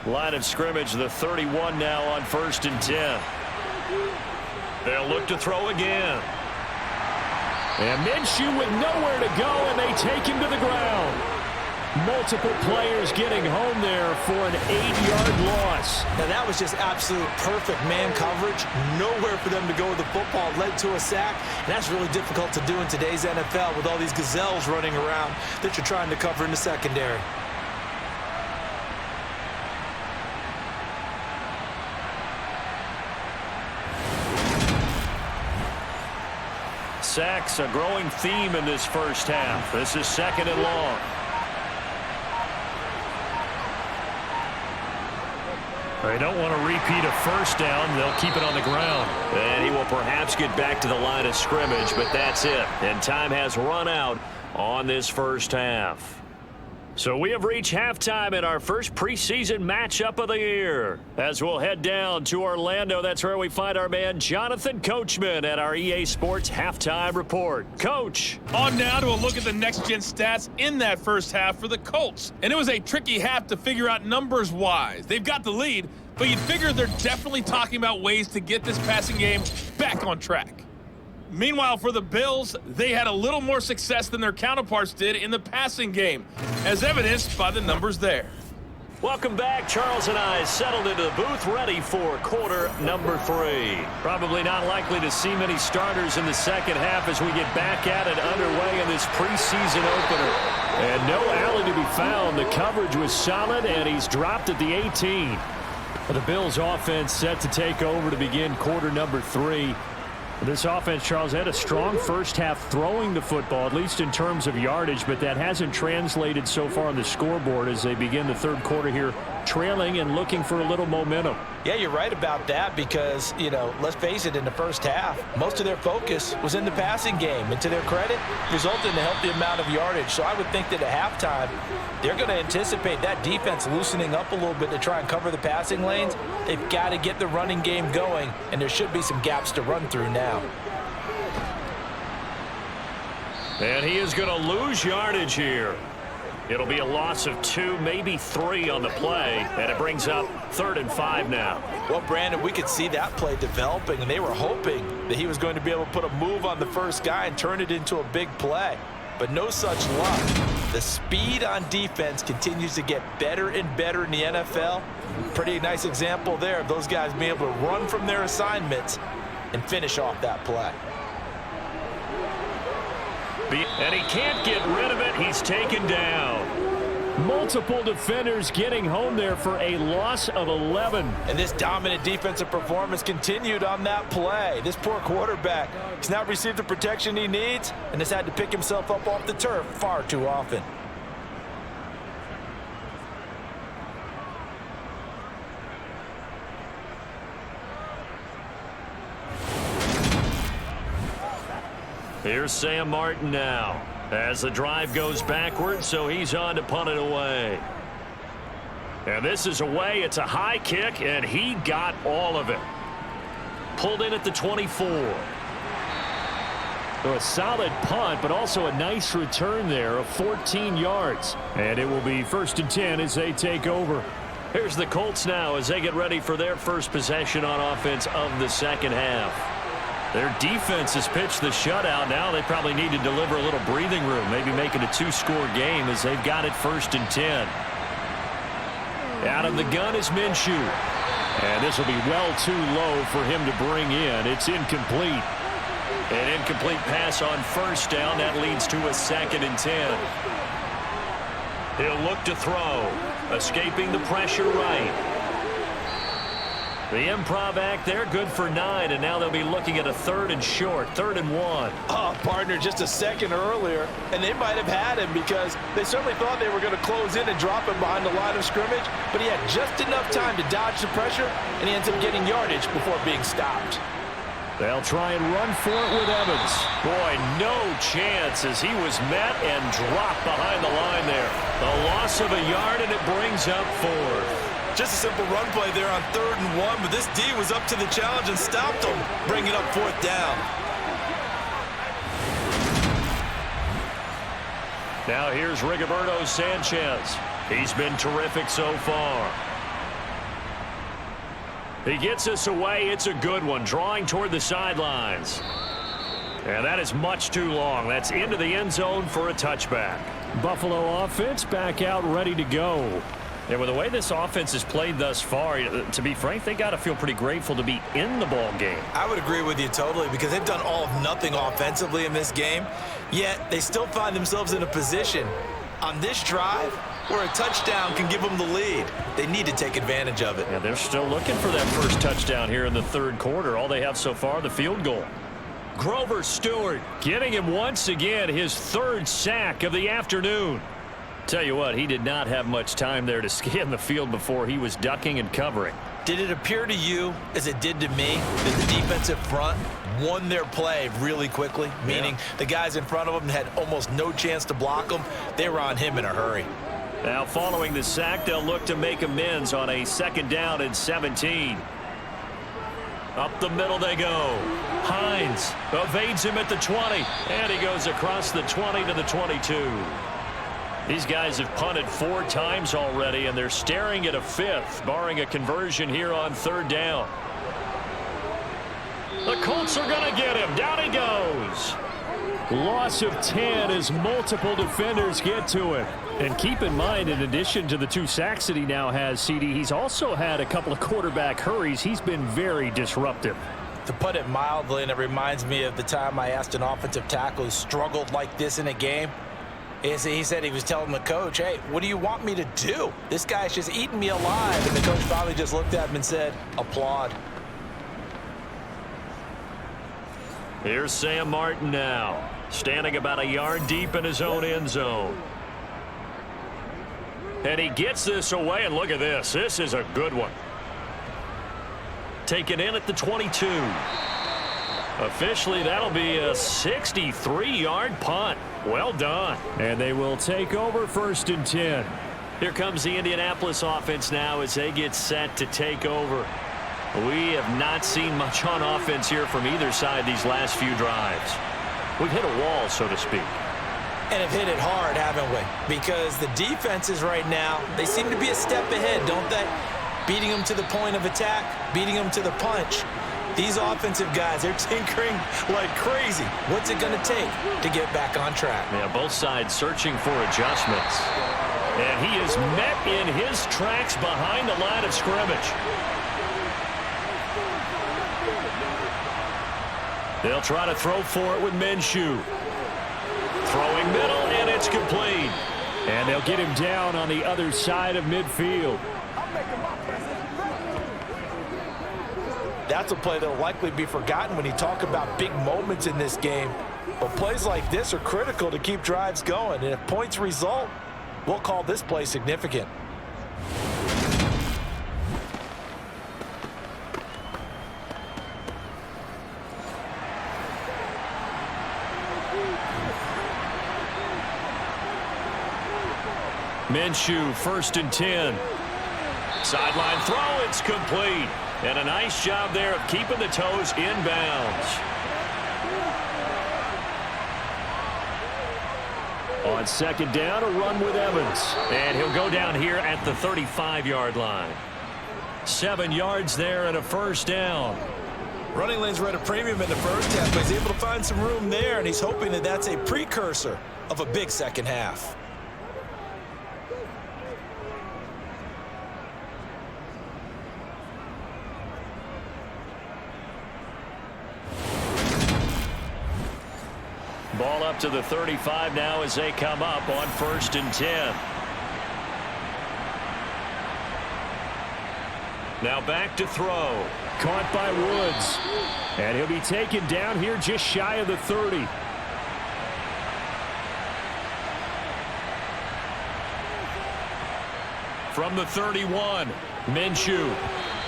Line of scrimmage, the 31 now on 1st and 10. They'll look to throw again. And Minshew with nowhere to go, and they take him to the ground. Multiple players getting home there for an 8-yard loss. Now that was just absolute perfect man coverage. Nowhere for them to go with the football. Led to a sack, and that's really difficult to do in today's NFL with all these gazelles running around that you're trying to cover in the secondary. Sacks, a growing theme in this first half. This is 2nd and long. They don't want to repeat a first down. They'll keep it on the ground. And he will perhaps get back to the line of scrimmage, but that's it. And time has run out on this first half. So we have reached halftime in our first preseason matchup of the year. As we'll head down to Orlando, that's where we find our man Jonathan Coachman at our EA Sports Halftime Report. Coach. On now to a look at the next-gen stats in that first half for the Colts. And it was a tricky half to figure out numbers-wise. They've got the lead, but you'd figure they're definitely talking about ways to get this passing game back on track. Meanwhile, for the Bills, they had a little more success than their counterparts did in the passing game, as evidenced by the numbers there. Welcome back. Charles and I settled into the booth ready for quarter number 3. Probably not likely to see many starters in the second half as we get back at it underway in this preseason opener. And no alley to be found. The coverage was solid, and he's dropped at the 18. The Bills offense set to take over to begin quarter number 3. This offense, Charles, had a strong first half throwing the football, at least in terms of yardage, but that hasn't translated so far on the scoreboard as they begin the third quarter here, trailing and looking for a little momentum. Yeah, you're right about that because, let's face it, in the first half, most of their focus was in the passing game. And to their credit, resulted in a healthy amount of yardage. So I would think that at halftime, they're going to anticipate that defense loosening up a little bit to try and cover the passing lanes. They've got to get the running game going, and there should be some gaps to run through now. And he is going to lose yardage here. It'll be a loss of 2, maybe 3 on the play, and it brings up 3rd and 5 now. Well, Brandon, we could see that play developing, and they were hoping that he was going to be able to put a move on the first guy and turn it into a big play. But no such luck. The speed on defense continues to get better and better in the NFL. Pretty nice example there of those guys being able to run from their assignments and finish off that play. And he can't get rid of it. He's taken down. Multiple defenders getting home there for a loss of 11. And this dominant defensive performance continued on that play. This poor quarterback has not received the protection he needs and has had to pick himself up off the turf far too often. Here's Sam Martin now as the drive goes backwards, so he's on to punt it away. And this is away. It's a high kick, and he got all of it. Pulled in at the 24. So a solid punt, but also a nice return there of 14 yards. And it will be 1st and 10 as they take over. Here's the Colts now as they get ready for their first possession on offense of the second half. Their defense has pitched the shutout. Now they probably need to deliver a little breathing room, maybe make it a 2-score game as they've got it 1st and 10. Out of the gun is Minshew. And this will be well too low for him to bring in. It's incomplete. An incomplete pass on 1st down. That leads to a 2nd and 10. He'll look to throw. Escaping the pressure right. The improv act there, good for 9, and now they'll be looking at a 3rd and short, 3rd and 1. Oh, partner, just a second earlier, and they might have had him because they certainly thought they were going to close in and drop him behind the line of scrimmage, but he had just enough time to dodge the pressure, and he ends up getting yardage before being stopped. They'll try and run for it with Evans. Boy, no chance as he was met and dropped behind the line there. A loss of a yard, and it brings up 4th. Just a simple run play there on 3rd and 1, but this D was up to the challenge and stopped him, bringing up 4th down. Now here's Rigoberto Sanchez. He's been terrific so far. He gets us away. It's a good one, drawing toward the sidelines. And that is much too long. That's into the end zone for a touchback. Buffalo offense back out ready to go. And with the way this offense has played thus far, to be frank, they got to feel pretty grateful to be in the ball game. I would agree with you totally because they've done all of nothing offensively in this game, yet they still find themselves in a position on this drive where a touchdown can give them the lead. They need to take advantage of it. Yeah, they're still looking for that first touchdown here in the 3rd quarter. All they have so far, the field goal. Grover Stewart getting him once again his 3rd sack of the afternoon. Tell you what, he did not have much time there to scan the field before he was ducking and covering. Did it appear to you, as it did to me, that the defensive front won their play really quickly? Meaning the guys in front of them had almost no chance to block them. They were on him in a hurry. Now following the sack, they'll look to make amends on a 2nd down and 17. Up the middle they go. Hines evades him at the 20, and he goes across the 20 to the 22. These guys have punted 4 times already, and they're staring at a 5th, barring a conversion here on 3rd down. The Colts are going to get him. Down he goes. Loss of 10 as multiple defenders get to it. And keep in mind, in addition to the 2 sacks that he now has, CD, he's also had a couple of quarterback hurries. He's been very disruptive. To put it mildly, and it reminds me of the time I asked an offensive tackle who struggled like this in a game. He said he was telling the coach, hey, what do you want me to do? This guy's just eating me alive. And the coach finally just looked at him and said, applaud. Here's Sam Martin now, standing about a yard deep in his own end zone. And he gets this away, and look at this. This is a good one. Taken in at the 22. Officially, that'll be a 63-yard punt. Well done. And they will take over 1st and 10. Here comes the Indianapolis offense now as they get set to take over. We have not seen much on offense here from either side these last few drives. We've hit a wall, so to speak. And have hit it hard, haven't we? Because the defenses right now, they seem to be a step ahead, don't they? Beating them to the point of attack, beating them to the punch. These offensive guys, they're tinkering like crazy. What's it going to take to get back on track? Yeah, both sides searching for adjustments. And he is met in his tracks behind the line of scrimmage. They'll try to throw for it with Minshew. Throwing middle, and it's complete. And they'll get him down on the other side of midfield. That's a play that will likely be forgotten when you talk about big moments in this game. But plays like this are critical to keep drives going. And if points result, we'll call this play significant. Minshew, 1st and 10. Sideline throw, it's complete. And a nice job there of keeping the toes inbounds. On second down, a run with Evans. And he'll go down here at the 35-yard line. 7 yards there and a first down. Running lanes were at a premium in the first half, but he's able to find some room there, and he's hoping that that's a precursor of a big second half. Ball up to the 35 now as they come up on 1st and 10. Now back to throw. Caught by Woods. And he'll be taken down here just shy of the 30. From the 31, Minshew.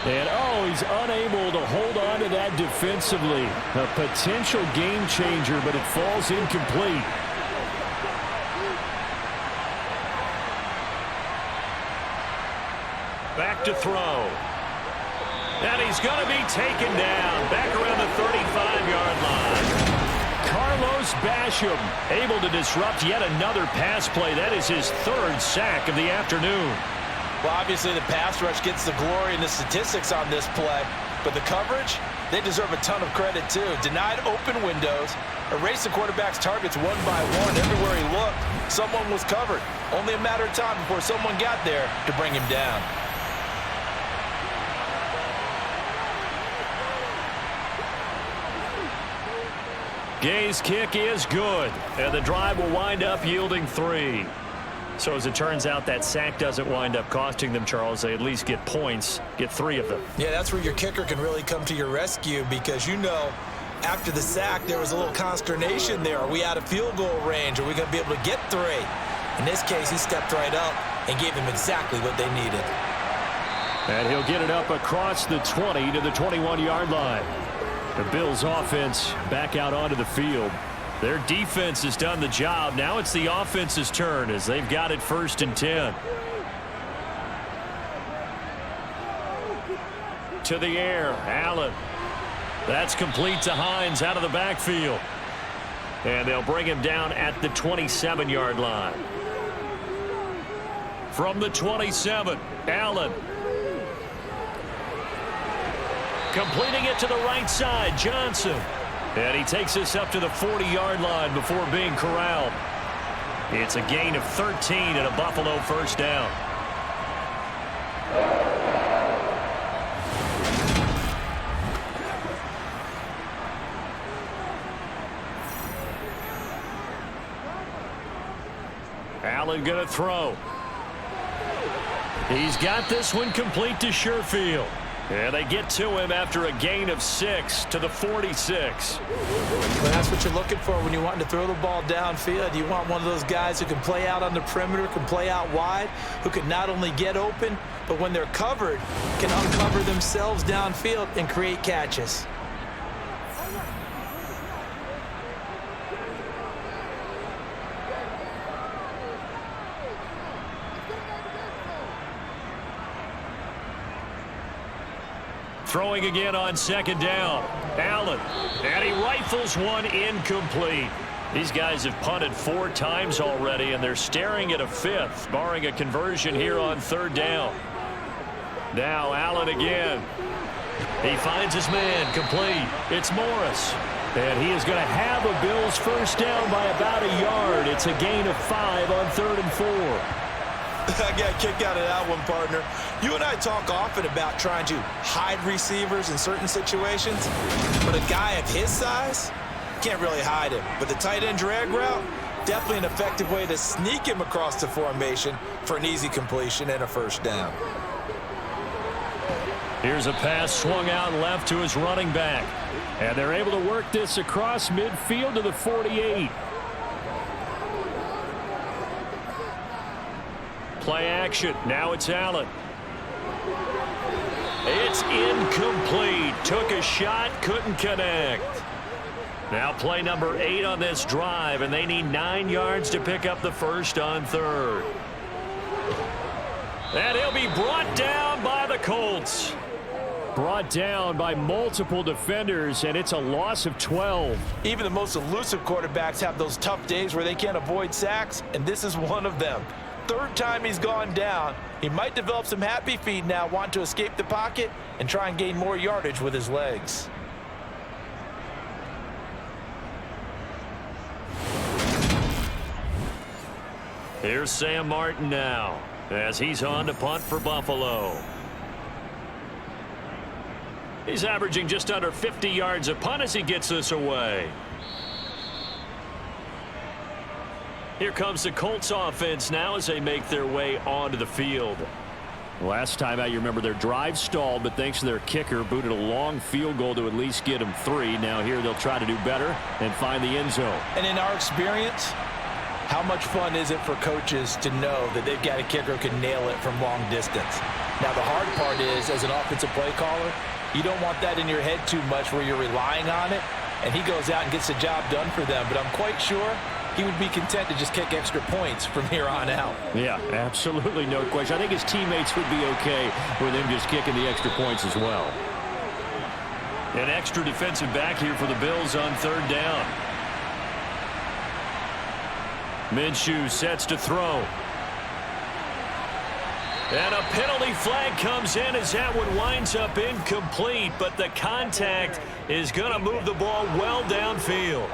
And, he's unable to hold on to that defensively. A potential game changer, but it falls incomplete. Back to throw. And he's going to be taken down back around the 35-yard line. Carlos Basham able to disrupt yet another pass play. That is his 3rd sack of the afternoon. Well, obviously the pass rush gets the glory and the statistics on this play, but the coverage, they deserve a ton of credit too. Denied open windows, erased the quarterback's targets one by one. Everywhere he looked, someone was covered. Only a matter of time before someone got there to bring him down. Gay's kick is good, and the drive will wind up yielding 3. So as it turns out, that sack doesn't wind up costing them, Charles. They at least get points, get 3 of them. Yeah, that's where your kicker can really come to your rescue, because after the sack, there was a little consternation there. Are we out of field goal range? Are we going to be able to get 3? In this case, he stepped right up and gave them exactly what they needed. And he'll get it up across the 20 to the 21-yard line. The Bills' offense back out onto the field. Their defense has done the job. Now it's the offense's turn as they've got it 1st and 10. To the air, Allen. That's complete to Hines out of the backfield. And they'll bring him down at the 27-yard line. From the 27, Allen. Completing it to the right side, Johnson. And he takes this up to the 40-yard line before being corralled. It's a gain of 13 and a Buffalo first down. Allen going to throw. He's got this one complete to Sherfield. And they get to him after a gain of 6 to the 46. Well, that's what you're looking for when you want to throw the ball downfield. You want one of those guys who can play out on the perimeter, can play out wide, who can not only get open, but when they're covered, can uncover themselves downfield and create catches. Throwing again on second down. Allen. And he rifles one incomplete. These guys have punted 4 times already, and they're staring at a 5th, barring a conversion here on 3rd down. Now Allen again. He finds his man complete. It's Morris. And he is going to have a Bills first down by about a yard. It's a gain of 5 on 3rd and 4. I got a kick out of that one, partner. You and I talk often about trying to hide receivers in certain situations, but a guy of his size can't really hide him. But the tight end drag route, definitely an effective way to sneak him across the formation for an easy completion and a first down. Here's a pass swung out left to his running back. And they're able to work this across midfield to the 48. Play action. Now it's Allen. It's incomplete. Took a shot, couldn't connect. Now play number 8 on this drive, and they need 9 yards to pick up the first on 3rd. And he'll be brought down by the Colts. brought down by multiple defenders, and it's a loss of 12. Even the most elusive quarterbacks have those tough days where they can't avoid sacks, and this is one of them. Third time he's gone down. He might develop some happy feet now, want to escape the pocket and try and gain more yardage with his legs. Here's Sam Martin now as he's on to punt for Buffalo. He's averaging just under 50 yards a punt as he gets this away. Here comes the Colts offense now as they make their way onto the field. Last time out, you remember their drive stalled, but thanks to their kicker, booted a long field goal to at least get them 3. Now here they'll try to do better and find the end zone. And in our experience, how much fun is it for coaches to know that they've got a kicker who can nail it from long distance? Now the hard part is, as an offensive play caller, you don't want that in your head too much where you're relying on it, and he goes out and gets the job done for them. But I'm quite sure he would be content to just kick extra points from here on out. Yeah, absolutely no question. I think his teammates would be okay with him just kicking the extra points as well. An extra defensive back here for the Bills on third down. Minshew sets to throw. And a penalty flag comes in as that one winds up incomplete, but the contact is going to move the ball well downfield.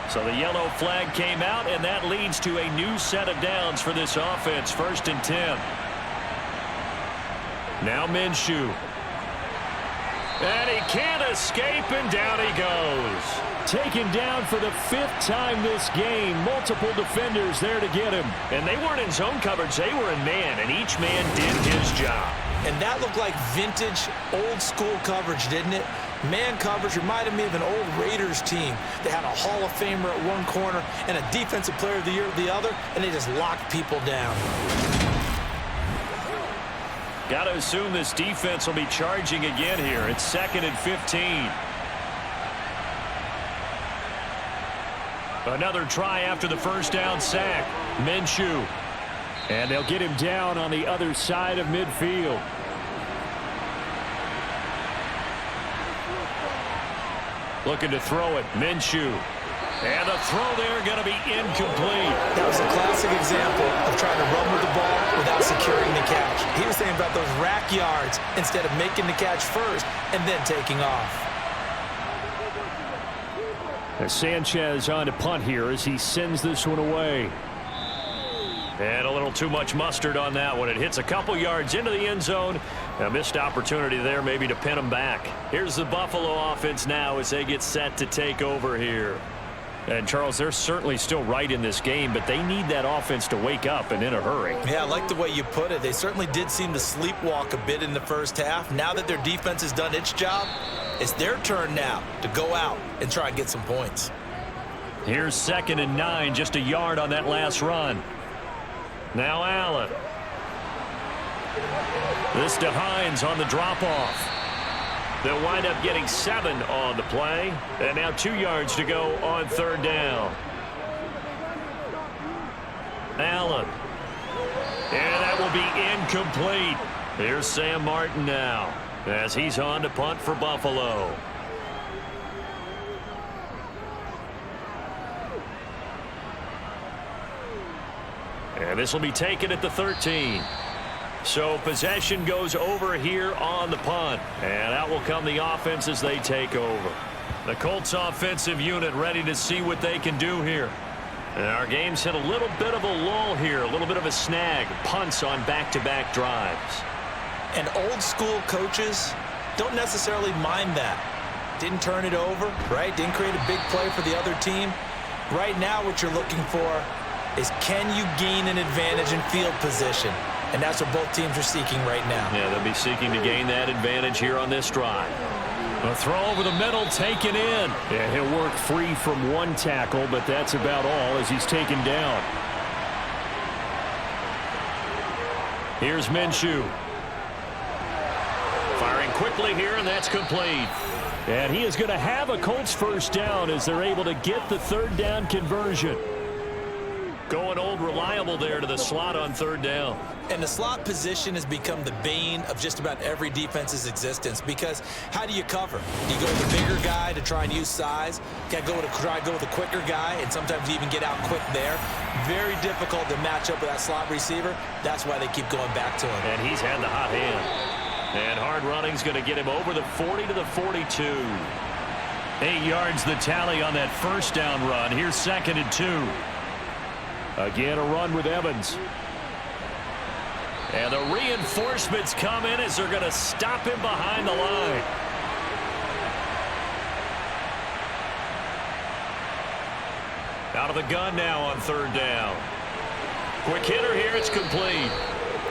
So the yellow flag came out, and that leads to a new set of downs for this offense. 1st and 10. Now Minshew. And he can't escape, and down he goes. Taken down for the 5th time this game. Multiple defenders there to get him. And they weren't in zone coverage. They were in man, and each man did his job. And that looked like vintage, old-school coverage, didn't it? Man coverage reminded me of an old Raiders team that had a Hall of Famer at one corner and a Defensive Player of the Year at the other, and they just locked people down. Got to assume this defense will be charging again here. It's 2nd and 15. Another try after the first down sack. Minshew. And they'll get him down on the other side of midfield. Looking to throw it. Minshew. And the throw there going to be incomplete. That was a classic example of trying to run with the ball without securing the catch. He was thinking about those rack yards instead of making the catch first and then taking off. Sanchez on to punt here as he sends this one away. And a little too much mustard on that one. It hits a couple yards into the end zone. A missed opportunity there maybe to pin him back. Here's the Buffalo offense now as they get set to take over here. And, Charles, they're certainly still right in this game, but they need that offense to wake up and in a hurry. Yeah, I like the way you put it. They certainly did seem to sleepwalk a bit in the first half. Now that their defense has done its job, it's their turn now to go out and try and get some points. Here's 2nd and 9, just a yard on that last run. Now Allen. This to Hines on the drop-off. They'll wind up getting 7 on the play. And now 2 yards to go on third down. Allen. And that will be incomplete. Here's Sam Martin now as he's on to punt for Buffalo. And this will be taken at the 13. So possession goes over here on the punt. And out will come the offense as they take over. The Colts offensive unit ready to see what they can do here. And our game's hit a little bit of a lull here, a little bit of a snag. Punts on back-to-back drives. And old-school coaches don't necessarily mind that. Didn't turn it over, right? Didn't create a big play for the other team. Right now what you're looking for is can you gain an advantage in field position? And that's what both teams are seeking right now. Yeah, they'll be seeking to gain that advantage here on this drive. A throw over the middle, taken in. And he'll work free from one tackle, but that's about all as he's taken down. Here's Minshew. Firing quickly here, and that's complete. And he is going to have a Colts first down as they're able to get the third down conversion. Going old reliable there to the slot on third down. And the slot position has become the bane of just about every defense's existence, because how do you cover? Do you go with a bigger guy to try and use size? Try to go with a quicker guy, and sometimes you even get out quick there. Very difficult to match up with that slot receiver. That's why they keep going back to him. And he's had the hot hand. And hard running's going to get him over the 40 to the 42. 8 yards the tally on that first down run. Here's 2nd and 2. Again, a run with Evans. And the reinforcements come in as they're going to stop him behind the line. Out of the gun now on third down. Quick hitter here. It's complete.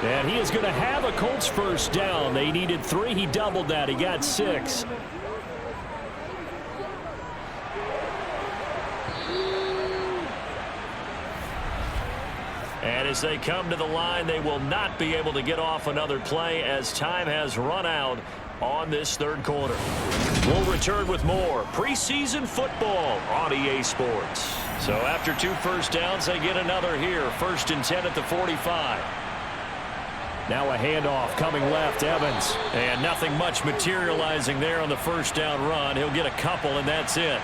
And he is going to have a Colts first down. They needed 3. He doubled that. He got 6. And as they come to the line, they will not be able to get off another play as time has run out on this third quarter. We'll return with more preseason football on EA Sports. So after 2 first downs, they get another here. 1st and 10 at the 45. Now a handoff coming left, Evans. And nothing much materializing there on the first down run. He'll get a couple, and that's it.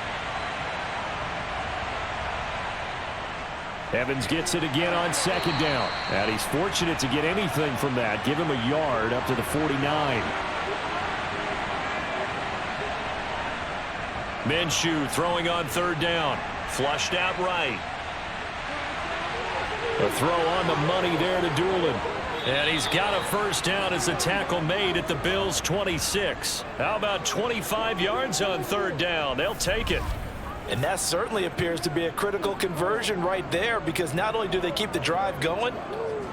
Evans gets it again on 2nd down. And he's fortunate to get anything from that. Give him a yard up to the 49. Minshew throwing on third down. Flushed out right. A throw on the money there to Doolin. And he's got a first down as the tackle made at the Bills' 26. How about 25 yards on third down? They'll take it. And that certainly appears to be a critical conversion right there, because not only do they keep the drive going,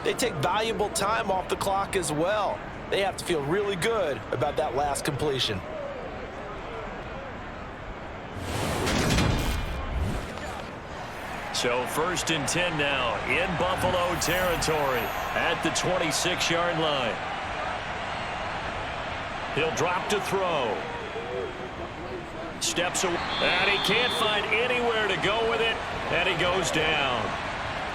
they take valuable time off the clock as well. They have to feel really good about that last completion. So 1st and 10 now in Buffalo territory at the 26-yard line. He'll drop to throw. Steps away, and he can't find anywhere to go with it, and he goes down.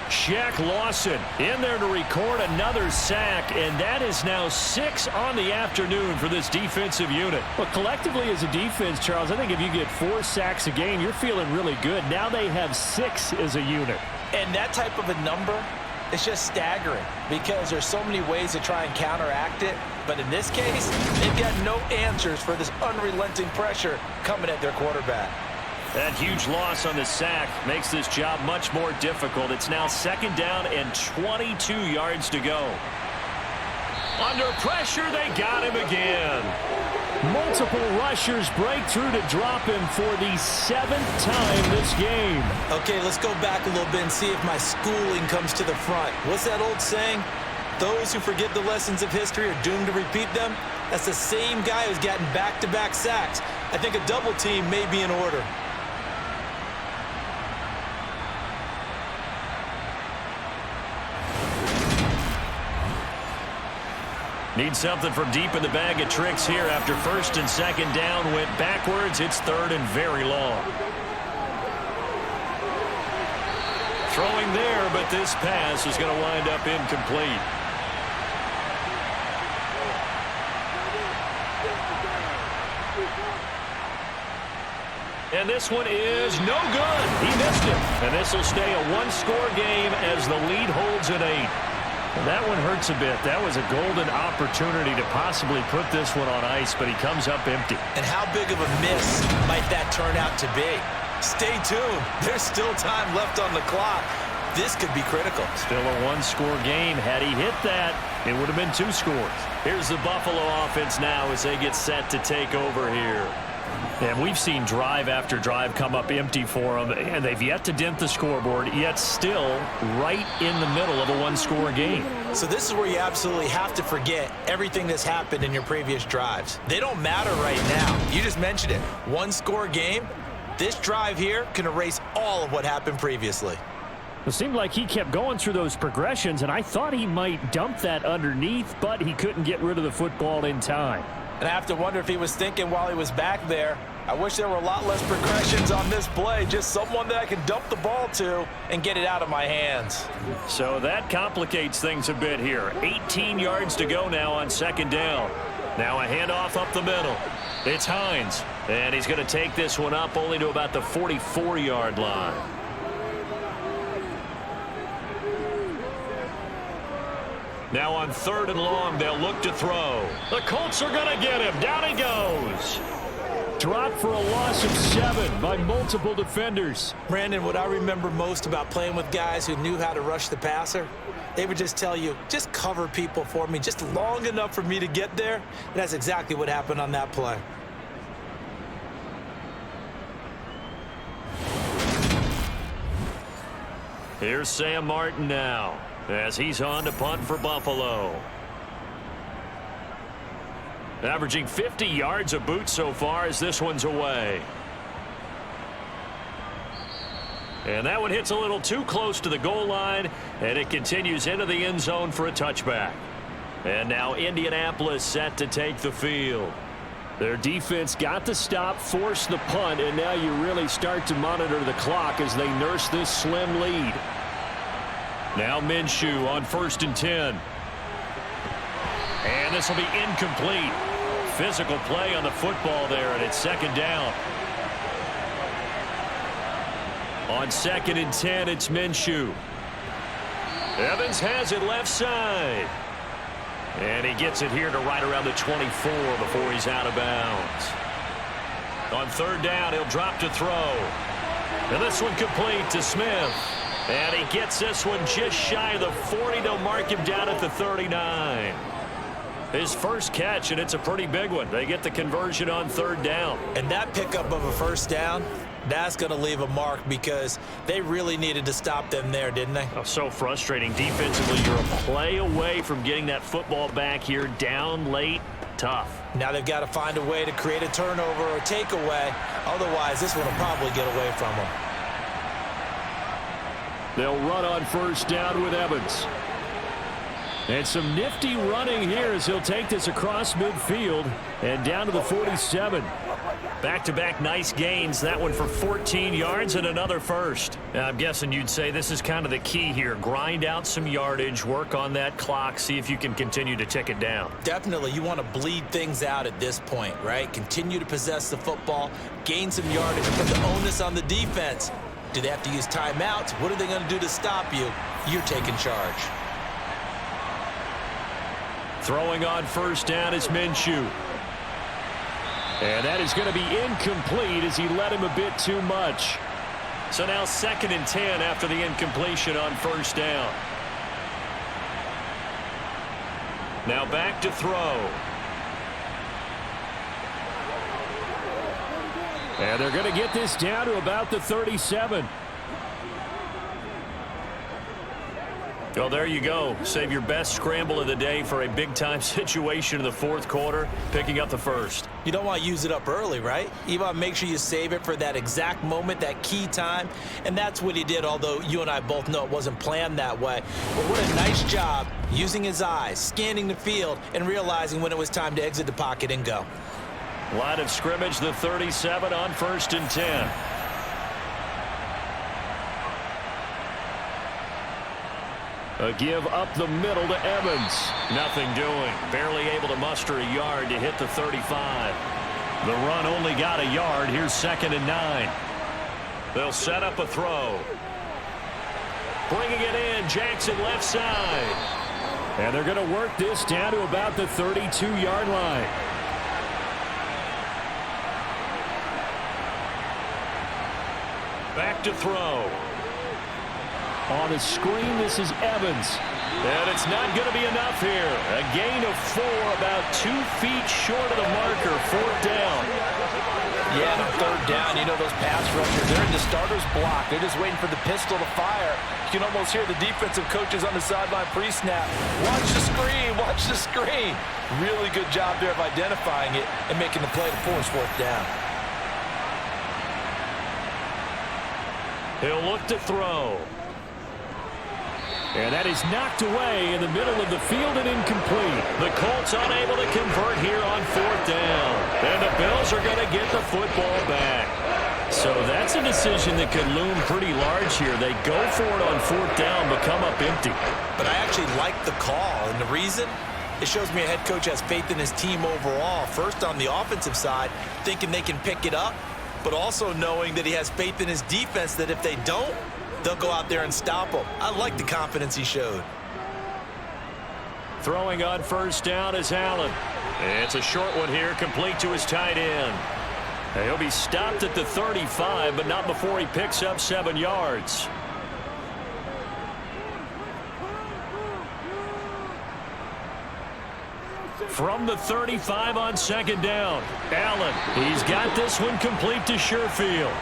Shaq Lawson in there to record another sack, and that is now 6 on the afternoon for this defensive unit. Well, collectively as a defense, Charles, I think if you get 4 sacks a game, you're feeling really good. Now they have 6 as a unit. And that type of a number, it's just staggering, because there's so many ways to try and counteract it. But in this case, they've got no answers for this unrelenting pressure coming at their quarterback. That huge loss on the sack makes this job much more difficult. It's now 2nd down and 22 yards to go. Under pressure, they got him again. Multiple rushers break through to drop him for the 7th time this game. Okay, let's go back a little bit and see if my schooling comes to the front. What's that old saying? Those who forget the lessons of history are doomed to repeat them. That's the same guy who's gotten back-to-back sacks. I think a double team may be in order. Need something from deep in the bag of tricks here after 1st and 2nd down. Went backwards. It's 3rd and very long. Throwing there, but this pass is going to wind up incomplete. And this one is no good. He missed it. And this will stay a 1-score game as the lead holds at 8. Well, that one hurts a bit. That was a golden opportunity to possibly put this one on ice, but he comes up empty. And how big of a miss might that turn out to be? Stay tuned. There's still time left on the clock. This could be critical. Still a 1-score game. Had he hit that, it would have been 2 scores. Here's the Buffalo offense now as they get set to take over here. And we've seen drive after drive come up empty for them, and they've yet to dent the scoreboard, yet still right in the middle of a 1-score game. So this is where you absolutely have to forget everything that's happened in your previous drives. They don't matter right now. You just mentioned it. 1-score game. This drive here can erase all of what happened previously. It seemed like he kept going through those progressions, and I thought he might dump that underneath, but he couldn't get rid of the football in time. And I have to wonder if he was thinking while he was back there, I wish there were a lot less progressions on this play. Just someone that I can dump the ball to and get it out of my hands. So that complicates things a bit here. 18 yards to go now on second down. Now a handoff up the middle. It's Hines, and he's going to take this one up only to about the 44-yard line. Now on 3rd and long, they'll look to throw. The Colts are going to get him. Down he goes. Dropped for a loss of 7 by multiple defenders. Brandon, what I remember most about playing with guys who knew how to rush the passer, they would just tell you, just cover people for me, just long enough for me to get there. And that's exactly what happened on that play. Here's Sam Martin now, as he's on to punt for Buffalo. Averaging 50 yards a boot so far as this one's away. And that one hits a little too close to the goal line, and it continues into the end zone for a touchback. And now Indianapolis set to take the field. Their defense got the stop, forced the punt, and now you really start to monitor the clock as they nurse this slim lead. Now Minshew on 1st and 10. And this will be incomplete. Physical play on the football there, and it's 2nd down. On 2nd and 10, it's Minshew. Evans has it left side. And he gets it here to right around the 24 before he's out of bounds. On 3rd down, he'll drop to throw. And this one complete to Smith. And he gets this one just shy of the 40. They'll mark him down at the 39. His first catch, and it's a pretty big one. They get the conversion on 3rd down. And that pickup of a 1st down, that's going to leave a mark because they really needed to stop them there, didn't they? Oh, so frustrating. Defensively, you're a play away from getting that football back here down late. Tough. Now they've got to find a way to create a turnover or takeaway. Otherwise, this one will probably get away from them. They'll run on 1st down with Evans. And some nifty running here as he'll take this across midfield and down to the 47. Back-to-back nice gains. That one for 14 yards and another first. I'm guessing you'd say this is kind of the key here. Grind out some yardage, work on that clock, see if you can continue to tick it down. Definitely. You want to bleed things out at this point, right? Continue to possess the football, gain some yardage, and put the onus on the defense. Do they have to use timeouts? What are they going to do to stop you? You're taking charge. Throwing on 1st down is Minshew. And that is going to be incomplete as he led him a bit too much. So now 2nd and 10 after the incompletion on 1st down. Now back to throw. And they're going to get this down to about the 37. Well, there you go. Save your best scramble of the day for a big-time situation in the 4th quarter, picking up the 1st. You don't want to use it up early, right? You want to make sure you save it for that exact moment, that key time, and that's what he did, although you and I both know it wasn't planned that way. But what a nice job using his eyes, scanning the field, and realizing when it was time to exit the pocket and go. Line of scrimmage, the 37 on 1st and 10. A give up the middle to Evans. Nothing doing. Barely able to muster a yard to hit the 35. The run only got a yard. Here's 2nd and 9. They'll set up a throw. Bringing it in, Jackson left side. And they're going to work this down to about the 32-yard line. Back to throw. On a screen, this is Evans. And it's not going to be enough here. A gain of 4, about 2 feet short of the marker, 4th down. Yeah, and on 3rd down, you know those pass rushers, they're in the starter's block. They're just waiting for the pistol to fire. You can almost hear the defensive coaches on the sideline pre-snap. Watch the screen, watch the screen. Really good job there of identifying it and making the play to force 4th down. He'll look to throw. And that is knocked away in the middle of the field and incomplete. The Colts unable to convert here on 4th down. And the Bills are going to get the football back. So that's a decision that could loom pretty large here. They go for it on 4th down, but come up empty. But I actually like the call, and the reason? It shows me a head coach has faith in his team overall. First, on the offensive side, thinking they can pick it up, but also knowing that he has faith in his defense that if they don't, they'll go out there and stop them. I like the confidence he showed. Throwing on 1st down is Allen. It's a short one here, complete to his tight end. He'll be stopped at the 35, but not before he picks up 7 yards. From the 35 on 2nd down, Allen. He's got this one complete to Sherfield.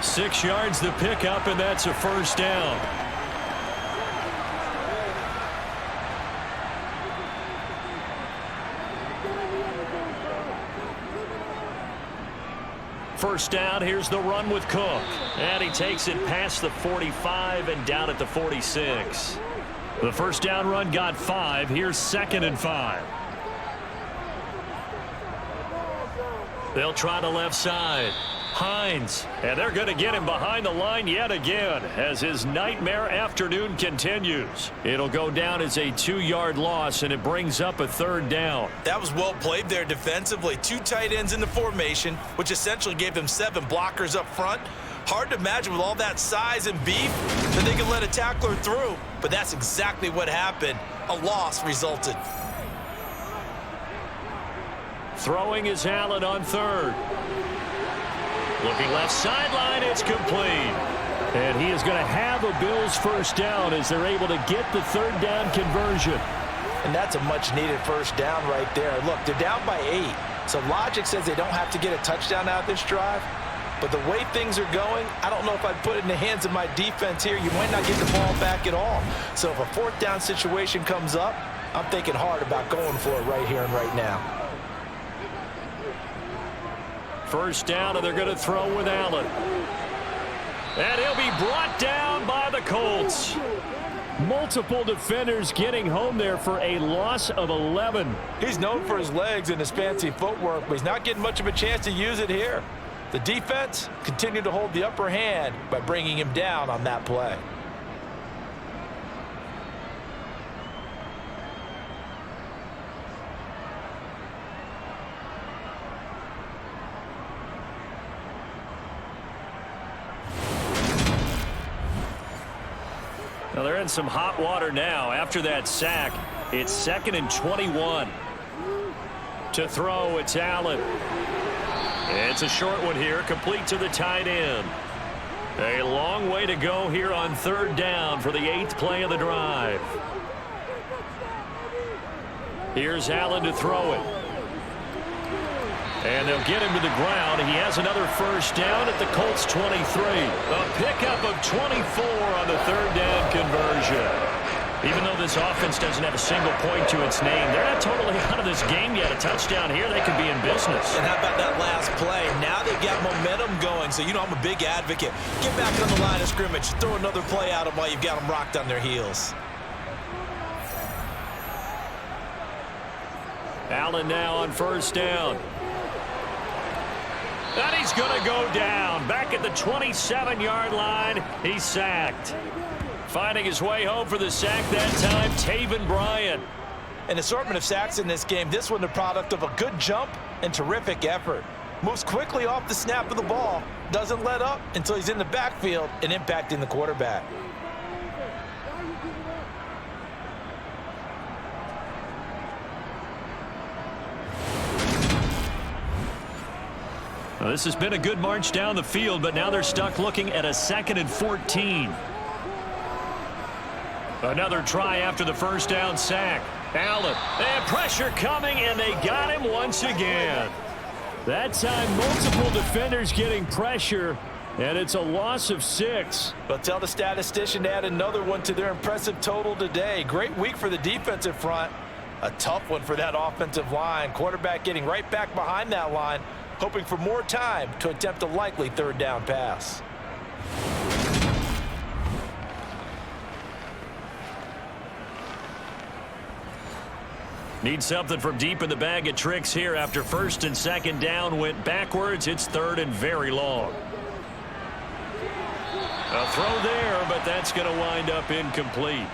6 yards the pickup, and that's a 1st down. First down, here's the run with Cook. And he takes it past the 45 and down at the 46. The 1st down run got 5. Here's 2nd and 5. They'll try the left side. Hines, and they're going to get him behind the line yet again as his nightmare afternoon continues. It'll go down as a 2-yard loss, and it brings up a 3rd down. That was well played there defensively. 2 tight ends in the formation, which essentially gave them 7 blockers up front. Hard to imagine with all that size and beef that they could let a tackler through, but that's exactly what happened. A loss resulted. Throwing is Allen on 3rd. Looking left sideline, it's complete. And he is going to have a Bills 1st down as they're able to get the 3rd down conversion. And that's a much-needed 1st down right there. Look, they're down by 8, so logic says they don't have to get a touchdown out of this drive. But the way things are going, I don't know if I'd put it in the hands of my defense here. You might not get the ball back at all. So if a 4th down situation comes up, I'm thinking hard about going for it right here and right now. 1st down, and they're going to throw with Allen. And he'll be brought down by the Colts. Multiple defenders getting home there for a loss of 11. He's known for his legs and his fancy footwork, but he's not getting much of a chance to use it here. The defense continued to hold the upper hand by bringing him down on that play. Now they're in some hot water now. After that sack, it's 2nd and 21. To throw, it's Allen. It's a short one here, complete to the tight end. A long way to go here on 3rd down for the 8th play of the drive. Here's Allen to throw it. And they'll get him to the ground. He has another 1st down at the Colts 23. A pickup of 24 on the 3rd down conversion. Even though this offense doesn't have a single point to its name, they're not totally out of this game yet. A touchdown here, they could be in business. And how about that last play? Now they've got momentum going. So, you know, I'm a big advocate. Get back on the line of scrimmage. Throw another play at them while you've got them rocked on their heels. Allen now on 1st down. And he's going to go down. Back at the 27-yard line, he's sacked. Finding his way home for the sack that time, Taven Bryan. An assortment of sacks in this game. This one the product of a good jump and terrific effort. Moves quickly off the snap of the ball. Doesn't let up until he's in the backfield and impacting the quarterback. Well, this has been a good march down the field, but now they're stuck looking at a 2nd and 14. Another try after the 1st down sack. Allen, and pressure coming, and they got him once again. That time, multiple defenders getting pressure, and it's a loss of 6. But tell the statistician to add another one to their impressive total today. Great week for the defensive front. A tough one for that offensive line. Quarterback getting right back behind that line, hoping for more time to attempt a likely 3rd down pass. Need something from deep in the bag of tricks here after first and second down went backwards. It's third and very long. A throw there, but that's going to wind up incomplete.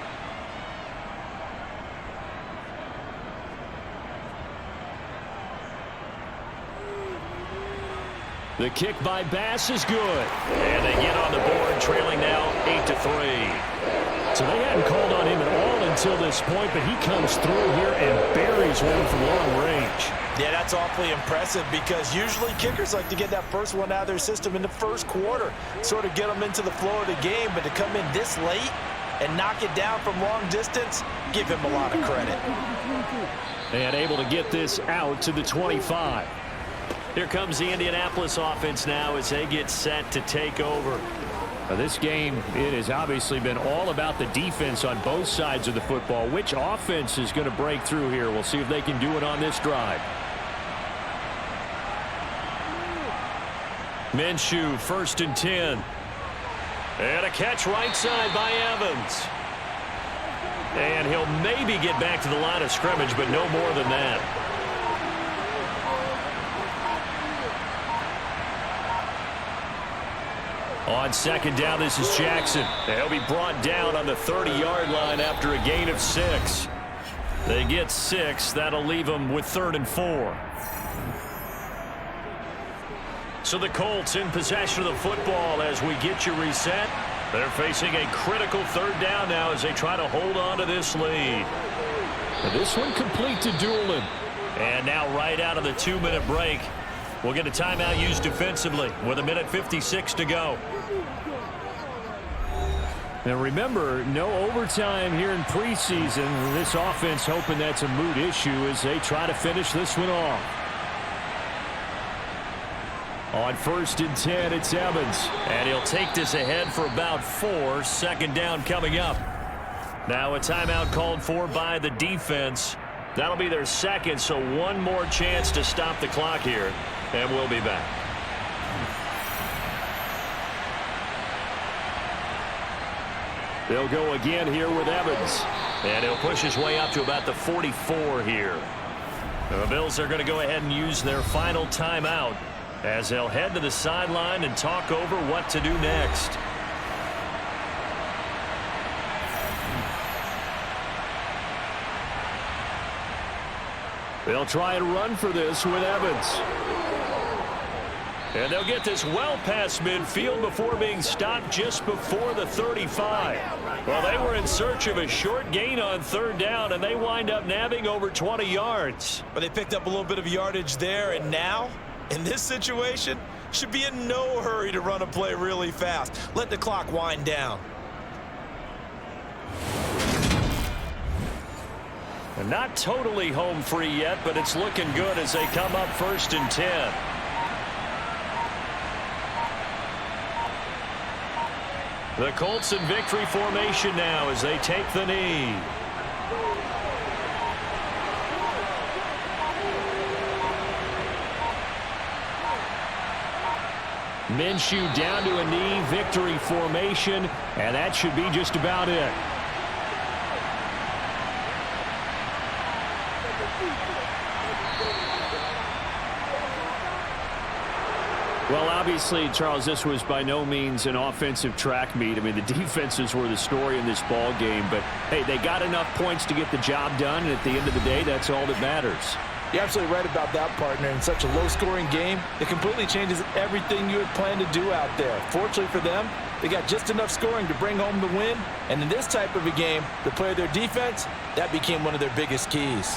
The kick by Bass is good. And they get on the board, trailing now 8-3. So they hadn't called on him at all until this point, but he comes through here and buries one from long range. Yeah, that's awfully impressive because usually kickers like to get that first one out of their system in the first quarter, sort of get them into the flow of the game, but to come in this late and knock it down from long distance, give him a lot of credit. And able to get this out to the 25. Here comes the Indianapolis offense now as they get set to take over. Now this game, it has obviously been all about the defense on both sides of the football. Which offense is going to break through here? We'll see if they can do it on this drive. Minshew, 1st and 10. And a catch right side by Evans. And he'll maybe get back to the line of scrimmage, but no more than that. On second down, this is Jackson. He'll be brought down on the 30-yard line after a gain of 6. They get 6. That'll leave them with 3rd and 4. So the Colts in possession of the football as we get you reset. They're facing a critical 3rd down now as they try to hold on to this lead. And this one complete to Doolin. And now right out of the 2-minute break, we'll get a timeout used defensively with 1:56 to go. Now remember, no overtime here in preseason. This offense hoping that's a moot issue as they try to finish this one off. On 1st and 10, it's Evans. And he'll take this ahead for about 4. 2nd down coming up. Now a timeout called for by the defense. That'll be their 2nd, so one more chance to stop the clock here. And we'll be back. They'll go again here with Evans. And he'll push his way up to about the 44 here. The Bills are going to go ahead and use their final timeout as they'll head to the sideline and talk over what to do next. They'll try and run for this with Evans. And they'll get this well past midfield before being stopped just before the 35. Well, they were in search of a short gain on 3rd down, and they wind up nabbing over 20 yards. But they picked up a little bit of yardage there, and now, in this situation, should be in no hurry to run a play really fast. Let the clock wind down. And not totally home free yet, but it's looking good as they come up 1st and 10. The Colts in victory formation now as they take the knee. Minshew down to a knee, victory formation, and that should be just about it. Well, obviously, Charles, this was by no means an offensive track meet. I mean, the defenses were the story in this ball game, but hey, they got enough points to get the job done, and at the end of the day, that's all that matters. You're absolutely right about that, partner. In such a low-scoring game, it completely changes everything you had planned to do out there. Fortunately for them, they got just enough scoring to bring home the win, and in this type of a game, to play their defense, that became one of their biggest keys.